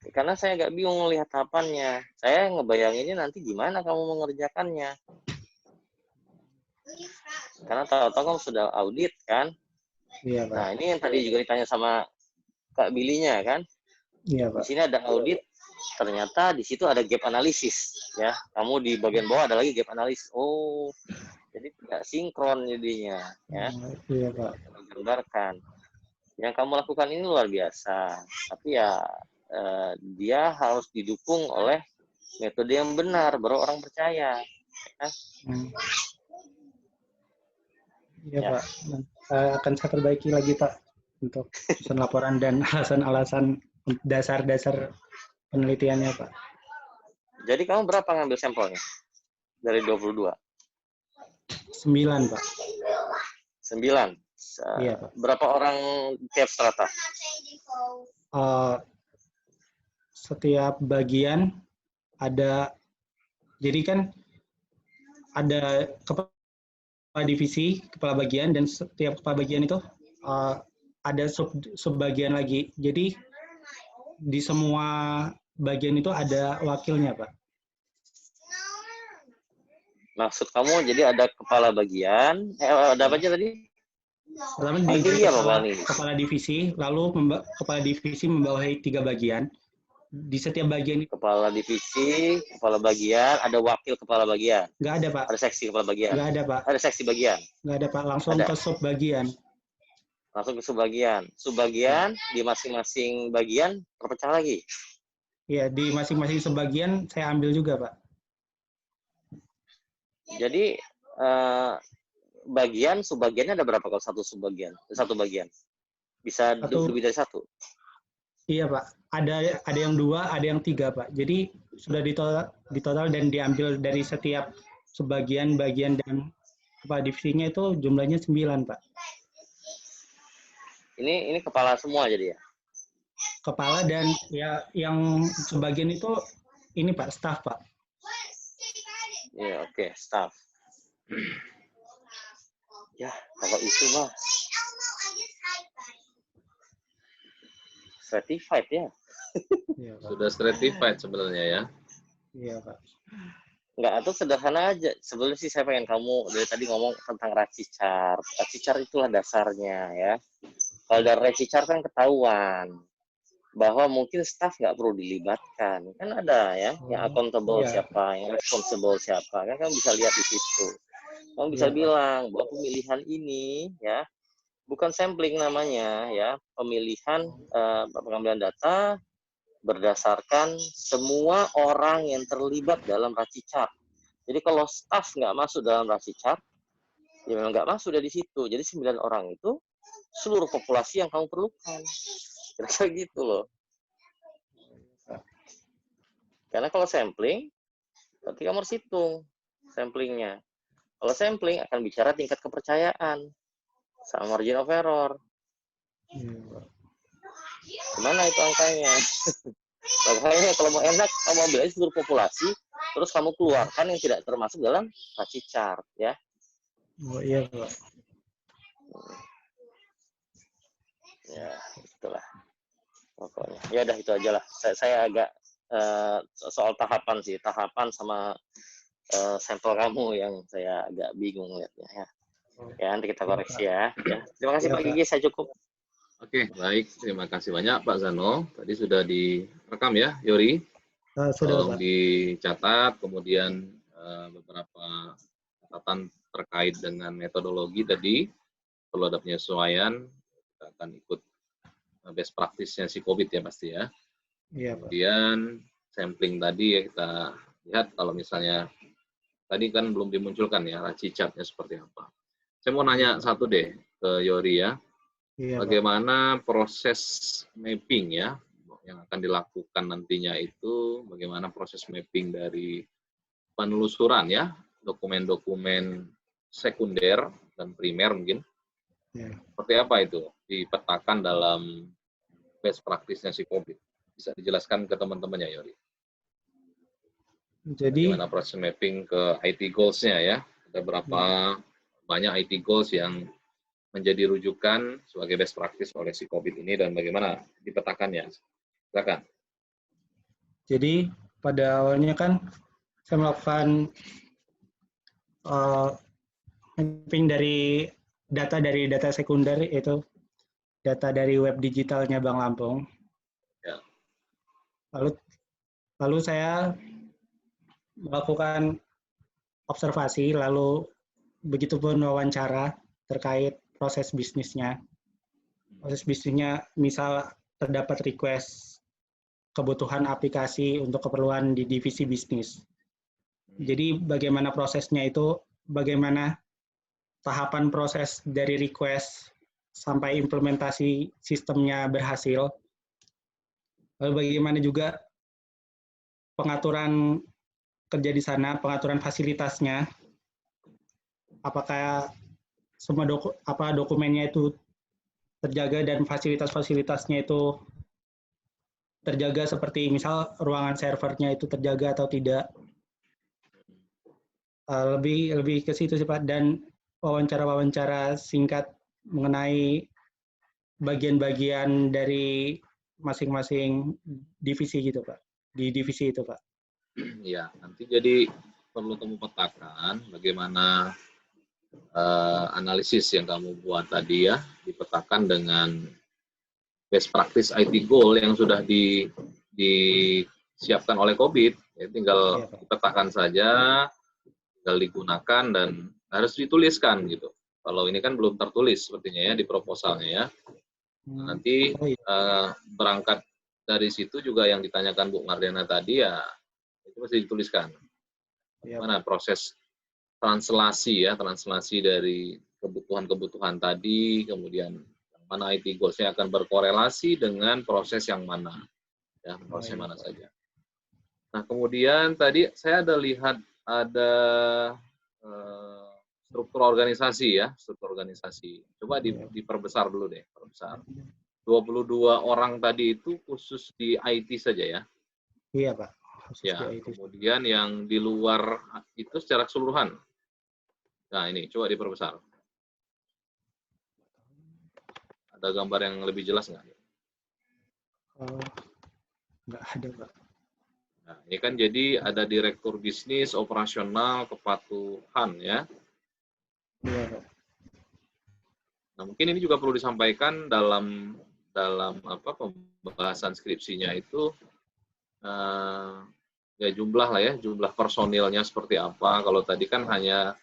Karena saya agak bingung melihat tahapannya. Saya ngebayanginnya nanti gimana kamu mengerjakannya. Karena tahu-tahu kamu sudah audit kan. Iya, Pak. Nah, ini yang tadi juga ditanya sama Kak Bilinya kan. Iya, Di Pak. sini ada audit, ternyata di situ ada gap analisis ya. Kamu di bagian bawah ada lagi gap analisis. Oh, jadi tidak sinkron jadinya ya. Iya, Pak. Menggambarkan. Yang kamu lakukan ini luar biasa. Tapi ya dia harus didukung oleh metode yang benar, baru orang percaya. Ya. Iya, Ya. Pak. Akan saya perbaiki lagi, Pak, untuk susun laporan dan alasan-alasan dasar-dasar penelitiannya, Pak. Jadi kamu berapa ngambil sampelnya? Dari 22? 9, Pak. 9. Iya, Pak. Berapa orang tiap strata? Setiap bagian ada, jadi kan ada kepala divisi, kepala bagian, dan setiap kepala bagian itu ada subbagian lagi. Jadi di semua bagian itu ada wakilnya, Pak. Maksud kamu jadi ada kepala bagian, ada apa aja tadi? Pertama kepala divisi, lalu kepala divisi membawahi 3 bagian. Di setiap bagian itu kepala divisi, kepala bagian, ada wakil kepala bagian. Nggak ada, Pak. Ada seksi kepala bagian. Nggak ada, Pak. Ada seksi bagian. Nggak ada, Pak. Langsung ada. Ke subbagian. Langsung ke subbagian. Subbagian di masing-masing bagian terpecah lagi. Iya, di masing-masing subbagian saya ambil juga, Pak. Jadi bagian subbagiannya ada berapa kalau satu subbagian? Satu bagian. Bisa lebih dari satu? Iya, Pak. Ada yang 2, ada yang 3, Pak. Jadi sudah ditotal dan diambil dari setiap subbagian, bagian, dan kepala divisinya itu jumlahnya 9, Pak. Ini kepala semua jadi ya? Kepala dan ya yang sebagian itu ini, Pak, staff, Pak. Iya, oke, staff. Ya, kalau itu mah certified ya. Iya, Pak. Sudah certified sebenarnya ya. Iya, Pak. Enggak, atau sederhana aja. Sebelum sih saya pengen kamu dari tadi ngomong tentang racicar. Racicar itulah dasarnya ya. Kalau dari racicar kan ketahuan bahwa mungkin staff nggak perlu dilibatkan. Kan ada ya, yang accountable siapa, yang responsible siapa. Kan bisa lihat di situ. Kamu bisa bilang bahwa pemilihan ini ya bukan sampling namanya ya, pemilihan pengambilan data berdasarkan semua orang yang terlibat dalam racicar. Jadi kalau staff nggak masuk dalam racicar, ya memang nggak masuk dari situ. Jadi 9 orang itu seluruh populasi yang kamu perlukan. Kira-kira gitu loh. Karena kalau sampling, berarti kamu harus hitung samplingnya. Kalau sampling akan bicara tingkat kepercayaan sama margin of error. Gimana itu angkanya? Makanya kalau mau enak, kamu ambil aja seluruh populasi, terus kamu keluarkan yang tidak termasuk dalam racicar, ya. Oh iya, Pak. Ya, itulah pokoknya. Ya udah itu aja lah. Saya agak soal tahapan sih, tahapan sama sampel kamu yang saya agak bingung lihatnya ya. Ya, nanti kita koreksi ya. Terima kasih Pak Gigi, saya cukup. Oke, baik. Terima kasih banyak Pak Zano. Tadi sudah direkam ya, Yori. Sudah, Tolong Pak. dicatat, kemudian beberapa catatan terkait dengan metodologi tadi. Perlu ada penyesuaian, kita akan ikut best practice-nya si COVID ya pasti ya. Iya, Pak. Kemudian sampling tadi ya kita lihat kalau misalnya tadi kan belum dimunculkan ya raci-chartnya seperti apa. Saya mau nanya satu deh ke Yori ya. Iya, bagaimana proses mapping ya yang akan dilakukan nantinya itu, bagaimana proses mapping dari penelusuran ya, dokumen-dokumen sekunder dan primer mungkin. Ya. Seperti apa itu dipetakan dalam best practice-nya si COVID? Bisa dijelaskan ke teman-temannya, Yori? Jadi Bagaimana proses mapping ke IT goals-nya ya. Ada berapa banyak IT goals yang menjadi rujukan sebagai best practice oleh si COVID ini dan bagaimana dipetakannya. Silakan. Jadi pada awalnya kan saya melakukan mapping dari data sekunder, yaitu data dari web digitalnya Bank Lampung. Ya. Lalu saya melakukan observasi, lalu begitu pun wawancara terkait proses bisnisnya. Proses bisnisnya, misal terdapat request kebutuhan aplikasi untuk keperluan di divisi bisnis. Jadi bagaimana prosesnya itu, bagaimana tahapan proses dari request sampai implementasi sistemnya berhasil. Lalu bagaimana juga pengaturan kerja di sana, pengaturan fasilitasnya, apakah semua dokumennya itu terjaga dan fasilitas-fasilitasnya itu terjaga, seperti misal ruangan servernya itu terjaga atau tidak. Lebih ke situ sih Pak, dan wawancara-wawancara singkat mengenai bagian-bagian dari masing-masing divisi gitu Pak, di divisi itu Pak. Ya, nanti jadi perlu kamu petakan bagaimana analisis yang kamu buat tadi ya, dipetakan dengan best practice IT goal yang sudah disiapkan oleh COVID, ya, tinggal dipetakan saja, tinggal digunakan dan harus dituliskan gitu. Kalau ini kan belum tertulis sepertinya ya di proposalnya ya. Nanti berangkat dari situ juga yang ditanyakan Bu Mardiana tadi ya, itu mesti dituliskan. Mana proses translasi ya, translasi dari kebutuhan-kebutuhan tadi, kemudian mana IT goals-nya akan berkorelasi dengan proses yang mana, ya proses mana saja. Nah kemudian tadi saya ada lihat ada struktur organisasi ya, struktur organisasi. Coba diperbesar dulu deh, perbesar. 22 orang tadi itu khusus di IT saja ya? Iya Pak. Ya, kemudian yang di luar itu secara keseluruhan. Nah ini, coba diperbesar. Ada gambar yang lebih jelas nggak? Nggak ada Pak. Nah, ini kan jadi ada direktur bisnis, operasional, kepatuhan ya. Iya Pak. Nah mungkin ini juga perlu disampaikan dalam pembahasan skripsinya itu. Ya jumlah lah ya, jumlah personilnya seperti apa. Kalau tadi kan hanya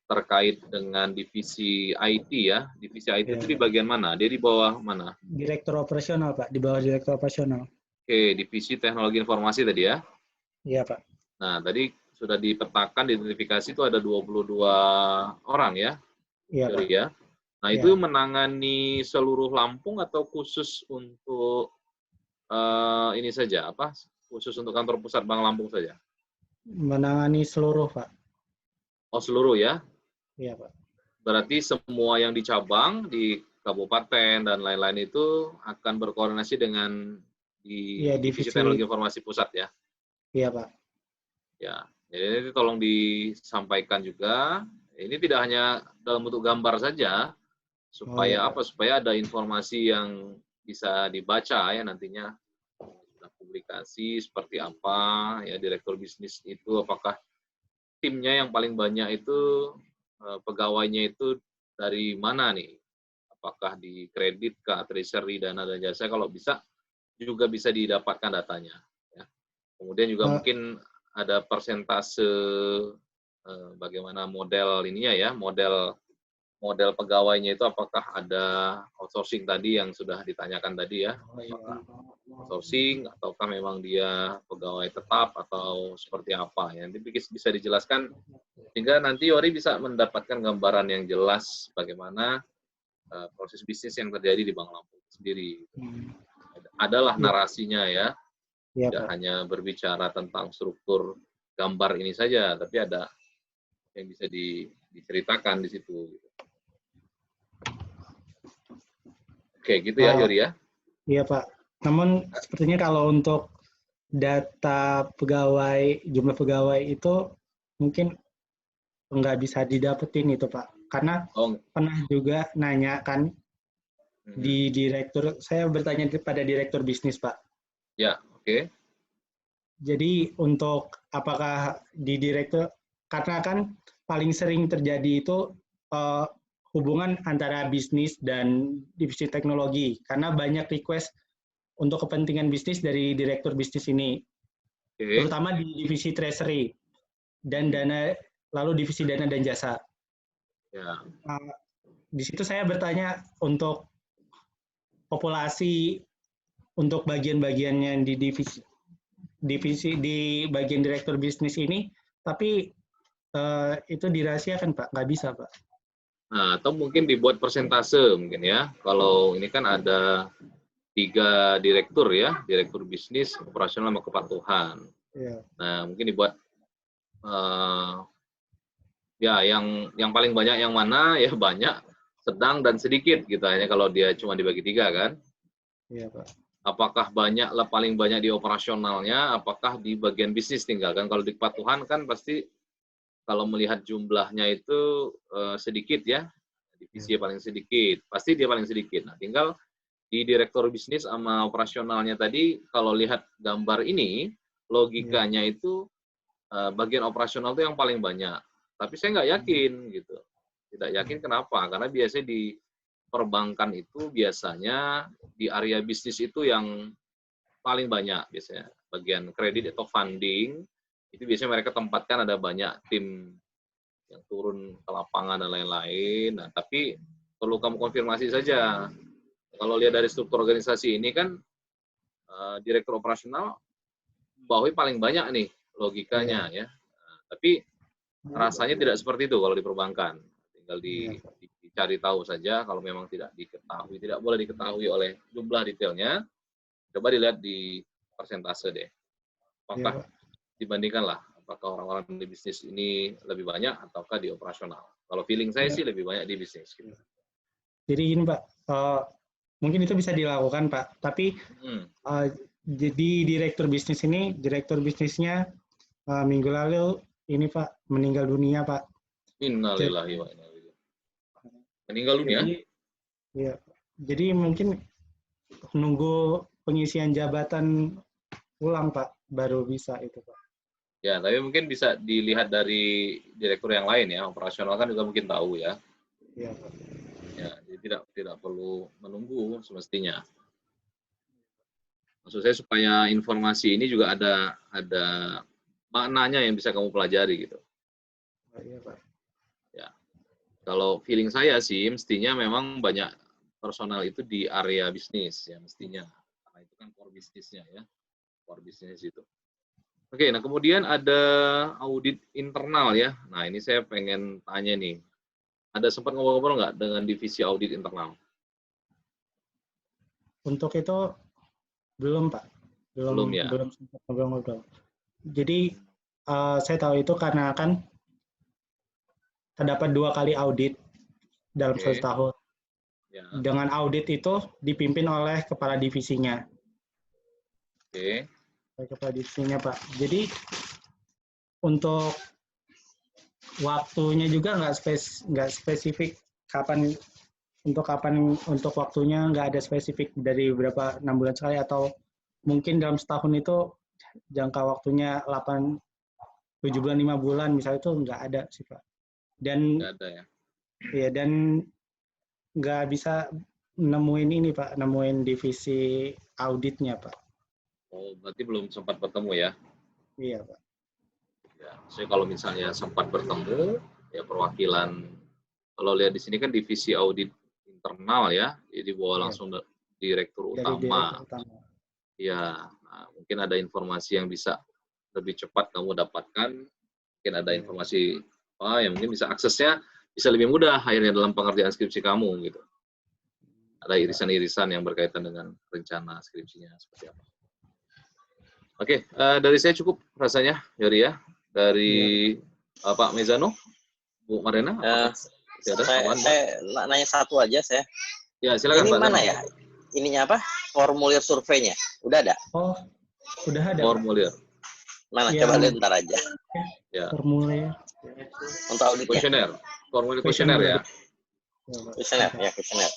terkait dengan divisi IT ya. Divisi IT itu di bagian mana? Dia di bawah mana? Direktur operasional Pak, di bawah direktur operasional. Oke, divisi teknologi informasi tadi ya? Iya Pak. Nah, tadi sudah dipetakan, diidentifikasi itu ada 22 orang ya? Iya Pak. Ya. Nah, itu menangani seluruh Lampung atau khusus untuk ini saja, khusus untuk kantor pusat Bank Lampung saja? Menangani seluruh, Pak. Oh, seluruh ya? Iya, Pak. Berarti semua yang di cabang, di kabupaten, dan lain-lain itu akan berkoordinasi dengan divisi teknologi informasi pusat ya? Iya, Pak. Ya, jadi tolong disampaikan juga, ini tidak hanya dalam bentuk gambar saja, supaya supaya ada informasi yang bisa dibaca ya nantinya. Publikasi seperti apa ya, direktur bisnis itu apakah timnya yang paling banyak itu pegawainya itu dari mana nih, apakah di kredit kah, treasury, dana dan jasa, kalau bisa juga bisa didapatkan datanya ya. Kemudian juga mungkin ada persentase bagaimana model ininya ya, model pegawainya itu apakah ada outsourcing tadi yang sudah ditanyakan tadi ya, apakah outsourcing ataukah memang dia pegawai tetap atau seperti apa ya, nanti bisa dijelaskan sehingga nanti Yori bisa mendapatkan gambaran yang jelas bagaimana proses bisnis yang terjadi di Bank Lampung sendiri. Adalah narasinya ya, tidak hanya berbicara tentang struktur gambar ini saja, tapi ada yang bisa diceritakan di situ. Oke, gitu ya, Yori ya? Iya, Pak. Namun sepertinya kalau untuk data pegawai, jumlah pegawai itu mungkin nggak bisa didapetin itu Pak. Karena Oh, pernah juga nanya kan di direktur, saya bertanya pada direktur bisnis Pak. ya, oke. Jadi untuk apakah di direktur, karena kan paling sering terjadi itu hubungan antara bisnis dan divisi teknologi, karena banyak request untuk kepentingan bisnis dari direktur bisnis ini, Oke. terutama di divisi treasury dan dana, lalu divisi dana dan jasa. Ya. Di situ saya bertanya untuk populasi untuk bagian-bagiannya di divisi di bagian direktur bisnis ini, tapi itu dirahasiakan Pak, nggak bisa Pak. Nah, atau mungkin dibuat persentase mungkin ya. Kalau ini kan ada 3 direktur ya, direktur bisnis, operasional, sama kepatuhan. Ya. Nah, mungkin dibuat ya yang paling banyak yang mana ya, banyak, sedang, dan sedikit gitu. Hanya kalau dia cuma dibagi 3 kan. Iya Pak. Apakah paling banyak di operasionalnya, apakah di bagian bisnis tinggal kan. Kalau di kepatuhan kan pasti kalau melihat jumlahnya itu sedikit ya, divisi paling sedikit, pasti dia paling sedikit. Nah, tinggal di direktur bisnis sama operasionalnya tadi, kalau lihat gambar ini, logikanya itu bagian operasional itu yang paling banyak. Tapi saya nggak yakin gitu. Tidak yakin kenapa? Karena biasanya di perbankan itu biasanya di area bisnis itu yang paling banyak biasanya. Bagian kredit atau funding, itu biasanya mereka tempatkan ada banyak tim yang turun ke lapangan dan lain-lain. Nah, tapi perlu kamu konfirmasi saja. Kalau lihat dari struktur organisasi ini kan direktur operasional bawahi paling banyak nih logikanya ya. Nah, tapi rasanya tidak seperti itu kalau di perbankan. Tinggal dicari tahu saja. Kalau memang tidak diketahui, tidak boleh diketahui oleh jumlah detailnya, coba dilihat di persentase deh. Apakah dibandingkanlah, apakah orang-orang di bisnis ini lebih banyak ataukah di operasional. Kalau feeling saya sih lebih banyak di bisnis. Gitu. Jadi gini Pak, mungkin itu bisa dilakukan Pak, tapi jadi direktur bisnis ini, direktur bisnisnya minggu lalu ini Pak meninggal dunia Pak. Innalillahi wa inna ilaihi raji'un. Meninggal dunia? Iya. Jadi mungkin nunggu pengisian jabatan ulang Pak, baru bisa itu Pak. Ya, tapi mungkin bisa dilihat dari direktur yang lain ya, operasional kan juga mungkin tahu ya. Iya Pak. Ya, jadi tidak perlu menunggu semestinya. Maksud saya supaya informasi ini juga ada maknanya yang bisa kamu pelajari gitu. Iya Pak. Ya, kalau feeling saya sih mestinya memang banyak personal itu di area bisnis ya mestinya, karena itu kan core bisnisnya ya, core bisnis itu. Oke, nah kemudian ada audit internal ya. Nah ini saya pengen tanya nih, ada sempat ngobrol-ngobrol nggak dengan divisi audit internal? Untuk itu belum Pak, belum ya. Belum sempat ngobrol-ngobrol. Jadi saya tahu itu karena kan terdapat 2 kali audit dalam 1 tahun. Ya. Dengan audit itu dipimpin oleh kepala divisinya. Oke. Kepala divisinya Pak. Jadi untuk waktunya juga nggak spesifik kapan untuk waktunya, nggak ada spesifik dari berapa 6 bulan sekali atau mungkin dalam setahun itu jangka waktunya 7 bulan 5 bulan misalnya, itu nggak ada sih Pak. Dan nggak ada ya. Iya, dan nggak bisa nemuin ini Pak, nemuin divisi auditnya Pak. Oh, berarti belum sempat bertemu ya? Iya Pak. Ya, saya kalau misalnya sempat bertemu, ya perwakilan, kalau lihat di sini kan divisi audit internal ya, jadi bawa langsung direktur utama. Ya, nah, mungkin ada informasi yang bisa lebih cepat kamu dapatkan, mungkin ada informasi yang mungkin bisa aksesnya bisa lebih mudah akhirnya dalam pengerjaan skripsi kamu gitu. Ada irisan-irisan yang berkaitan dengan rencana skripsinya seperti apa. Oke, dari saya cukup rasanya, Yori ya. Dari Pak Mezano, Bu Marena. Saya nanya satu aja saya. Ya, silakan ini Pak. Mana ya? Ininya apa? Formulir surveinya. Udah ada? Oh, Udah ada. Formulir. Mana Yang- coba lihat ntar aja. Ya. Formulir. Untuk auditnya. Kuesioner. Formulir kuesioner ya. Kuesioner, ya kuesioner.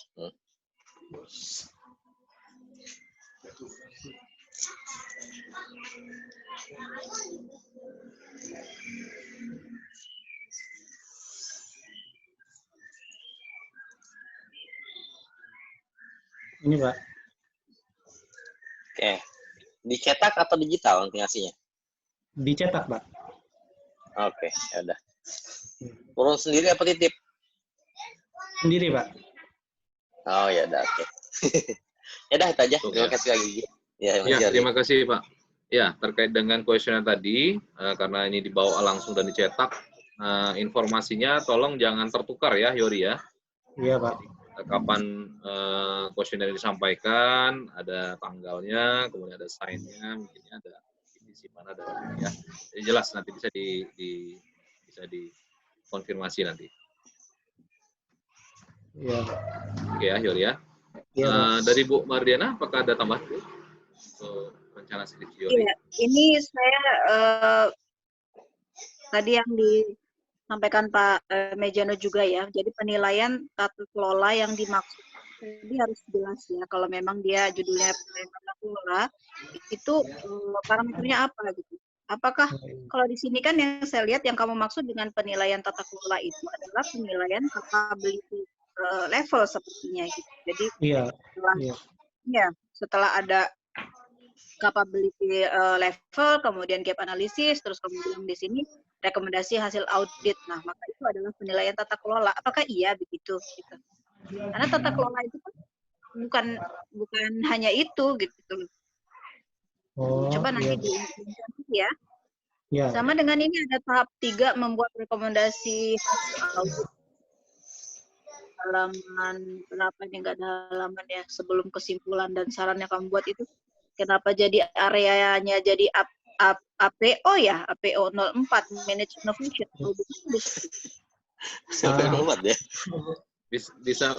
Ini Pak. Oke. Dicetak atau digital nanti ngasihnya? Dicetak Pak. Oke, ya udah. Urun sendiri apa titip? Sendiri Pak. Oh ya udah, oke. Ya udah itu aja. Terima kasih lagi. Ya, Mas Ya, Yori. terima kasih Pak. Ya, terkait dengan kuesioner tadi, karena ini dibawa langsung dan dicetak, informasinya tolong jangan tertukar ya, Yori ya. Iya Pak. Kapan kuesioner disampaikan, ada tanggalnya, kemudian ada sign-nya, mungkinnya ada divisi mana ada ya. Jadi jelas nanti bisa bisa dikonfirmasi nanti. Iya Pak. Oke ya, Yori ya. Iya Pak. Dari Bu Mardiana, apakah ada tambahan untuk rencana skripsi Yori? Iya, ini saya tadi yang disampaikan Pak Mejano juga ya. Jadi penilaian tata kelola yang dimaksud jadi harus jelas ya. Kalau memang dia judulnya penilaian tata kelola, itu parameternya apa gitu. Apakah kalau di sini kan yang saya lihat yang kamu maksud dengan penilaian tata kelola itu adalah penilaian capability level sepertinya gitu. Jadi Iya. setelah, Iya. ya, setelah ada capability level, kemudian gap analysis, terus kemudian di sini rekomendasi hasil audit. Nah, maka itu adalah penilaian tata kelola. Apakah iya begitu? Gitu. Karena tata kelola itu kan bukan hanya itu gitu. Oh, Coba nanti iya. diimplementasi ya. Iya. Sama dengan ini ada tahap 3 membuat rekomendasi hasil audit. Halaman berapa ini enggak ada halaman ya, sebelum kesimpulan dan saran yang kamu buat itu kenapa jadi areanya jadi APO ya, APO 04 Manage Innovation. Sampai nomor ya. Bisa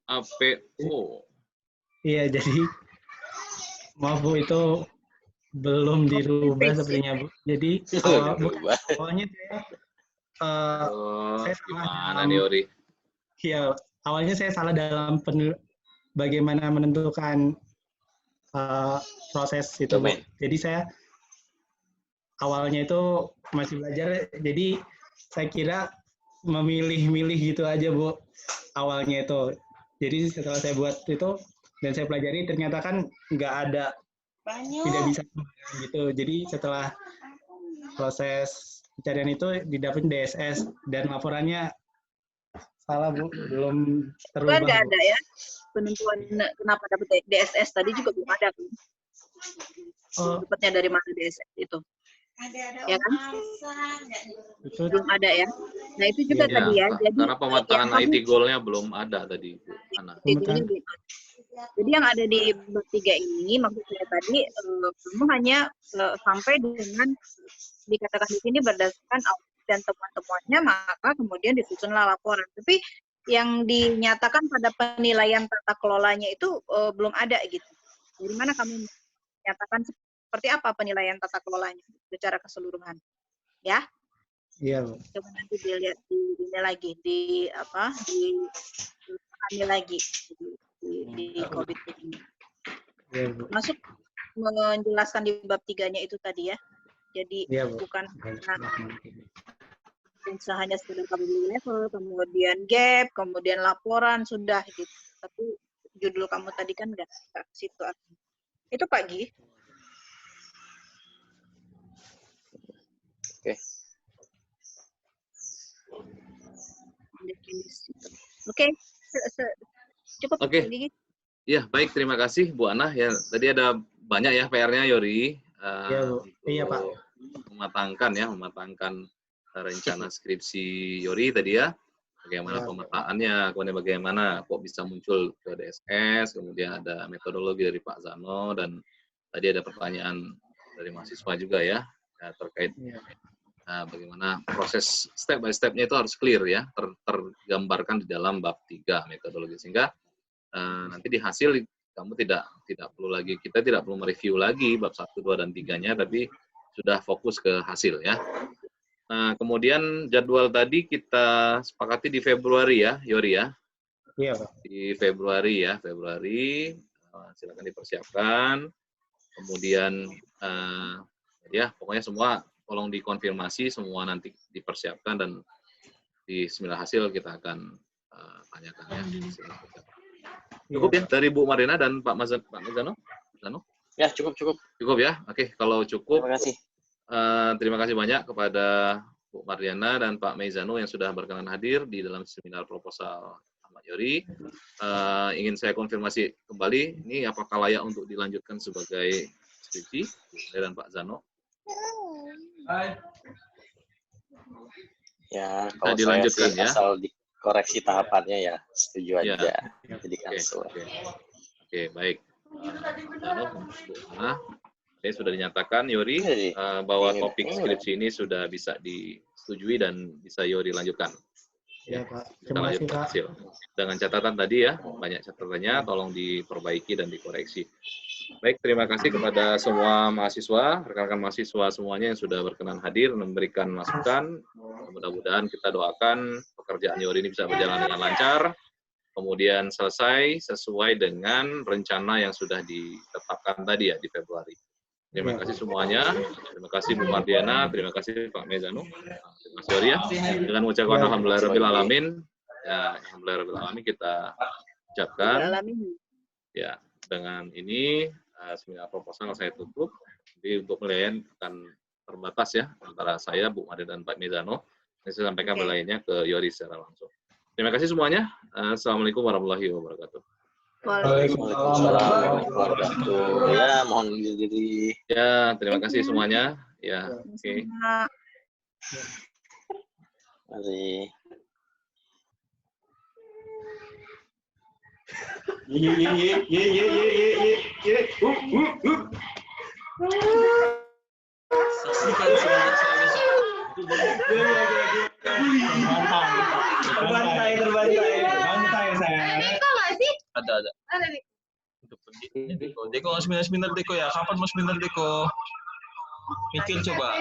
APO. Iya, jadi maaf Bu, itu belum dirubah sepertinya Bu. Jadi awalnya saya salah Gimana dalam, nih Yori? ya, awalnya saya salah dalam bagaimana menentukan proses itu Bu. Jadi saya awalnya itu masih belajar, jadi saya kira memilih-milih gitu aja Bu awalnya itu. Jadi setelah saya buat itu dan saya pelajari ternyata kan nggak ada, tidak bisa gitu. Jadi setelah proses pencarian itu didapat DSS dan laporannya salah Bu, belum terubah. Kan nggak ada ya penentuan kenapa dapat DSS tadi juga belum ada kan? Dapatnya dari mana DSS itu? Ya kan? Itu Belum ada ya. Nah itu juga Iya, tadi ya. Jadi Karena pemetaan yang IT goal-nya belum ada tadi, Bu Ana. kamu, jadi yang ada di bab 3 ini maksud saya tadi kamu hanya sampai dengan dikatakan di sini berdasarkan audit dan temuan-temuannya, maka kemudian disusunlah laporan. Tapi yang dinyatakan pada penilaian tata kelolanya itu belum ada gitu. Dari mana kamu menyatakan seperti apa penilaian tata kelolanya secara keseluruhan? Ya. Iya, Bu. Coba nanti dilihat di ini lagi di kami lagi di COVID ini. Iya, Bu. Masuk menjelaskan di bab 3-nya itu tadi ya. Jadi Iya, Bu. bukan hanya sekedar capability level, kemudian gap, kemudian laporan sudah gitu. Tapi judul kamu tadi kan enggak situ. Itu Pak Gi. Oke. Oke. Cukup. Oke. Ya, baik, terima kasih Bu Ana. Ya, tadi ada banyak ya PR-nya Yori. Iya, Bu. Iya, Pak. Mematangkan rencana skripsi Yori tadi ya. Bagaimana pemetaannya, kemudian bagaimana kok bisa muncul ke DSS, kemudian ada metodologi dari Pak Zano, dan tadi ada pertanyaan dari mahasiswa juga ya, terkait bagaimana proses step by step-nya itu harus clear ya, tergambarkan di dalam bab 3 metodologi. Sehingga nanti di hasil kamu tidak perlu lagi, kita tidak perlu mereview lagi bab 1, 2, dan 3-nya, tapi sudah fokus ke hasil ya. Nah, kemudian jadwal tadi kita sepakati di Februari ya, Yori ya. Iya, Pak. Di Februari ya, silakan dipersiapkan. Kemudian ya pokoknya semua tolong dikonfirmasi, semua nanti dipersiapkan dan di seminar hasil kita akan tanyakan ya. Cukup ya dari Bu Marina dan Pak Mezano? Ya, cukup. Cukup ya. Oke, kalau cukup. Terima kasih. Terima kasih banyak kepada Bu Mariana dan Pak Mezano yang sudah berkenan hadir di dalam seminar proposal Ahmad Yori. Ingin saya konfirmasi kembali, ini apakah layak untuk dilanjutkan sebagai skripsi, saya dan Pak Zano? Ya, kalau dilanjutkan saya sih ya. asal dikoreksi tahapannya ya, setuju Ya. aja. Jadi cancel. Oke, baik. Zano, Bu Ana, ini sudah dinyatakan Yori bahwa topik skripsi ini sudah bisa disetujui dan bisa Yori lanjutkan. Ya, Pak. Kita Terima kasih, lanjutkan Pak. hasil. Dengan catatan tadi ya, banyak catatannya, tolong diperbaiki dan dikoreksi. Baik, terima kasih kepada semua mahasiswa, rekan-rekan mahasiswa semuanya yang sudah berkenan hadir, memberikan masukan. Mudah-mudahan kita doakan pekerjaan Yori ini bisa berjalan dengan lancar, kemudian selesai sesuai dengan rencana yang sudah ditetapkan tadi ya di Februari. Terima kasih semuanya. Terima kasih Bu Mardiana, terima kasih Pak Mezano. Terima kasih Yori ya. Dengan mengucapkan alhamdulillahirabbil alamin. Ya, alhamdulillahirabbil alamin kita ucapkan. Ya, dengan ini seminar proposal saya tutup. Jadi untuk penilaian akan terbatas ya antara saya, Bu Mardiana dan Pak Mezano. Saya sampaikan penilaiannya ke Yori secara langsung. Terima kasih semuanya. Assalamualaikum warahmatullahi wabarakatuh. Waalaikumsalam warahmatullahi wabarakatuh. Ya, mohon diri. Ya, terima kasih semuanya. Ya, oke. Mari. Saksikan seminar saya besok. Terbantai saya. Ada. Deko seminar Deko ya. Kapan mau seminar Deko? Mikir coba.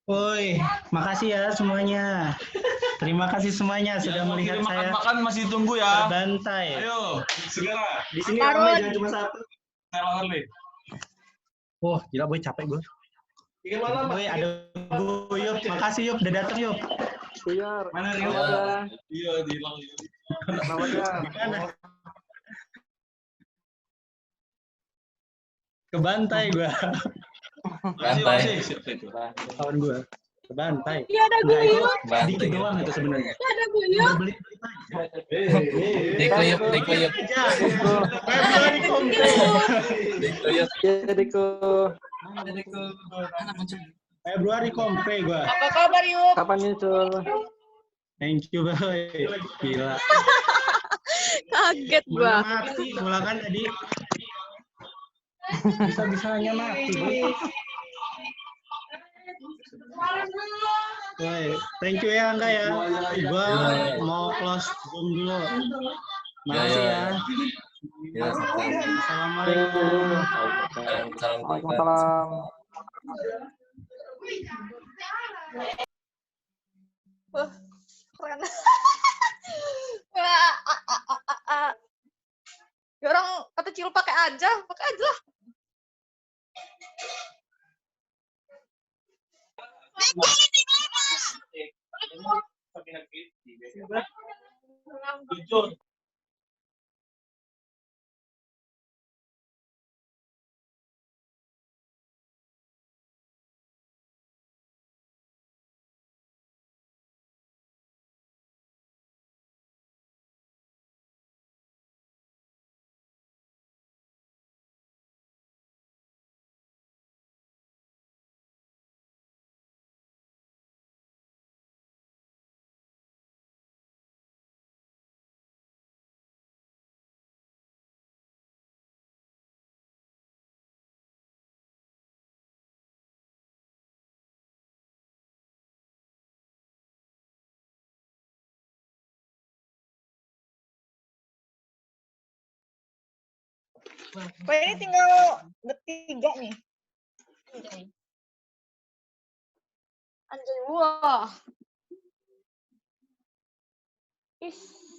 Woi, makasih ya semuanya. Terima kasih semuanya sudah melihat saya Makan masih ditunggu ya. terbantai. Ayo, segera. Di sini ramai jangan cuma satu. Saya Harley. Wah, gila boy capek gue. Boy ada gue Yup, makasih Yup udah datang Yup. Mana nih? Iya, di Gimana? Kebantai gue. Bantai. Kawan gue. Kebantai. Iya ada Enggak itu Bantai. dikit doang itu sebenarnya. Ada buyut. Beli Deko yuk. aja. Februari kompre. Februari kompre gue. Apa kabar yuk? Kapan nyusul? Thank you boy. Gila. Kaget Mana gua. mati ulangan tadi. Bisa-bisanya mati boy. Woi, thank you ya Angga ya. Gua mau close Zoom dulu. Makasih ya. Assalamualaikum. Waalaikumsalam. Wah, keren. Ya orang kata Cil pakai aja lah. Jujur. Kok ini tinggal bertiga nih. Anjay, wah. Is.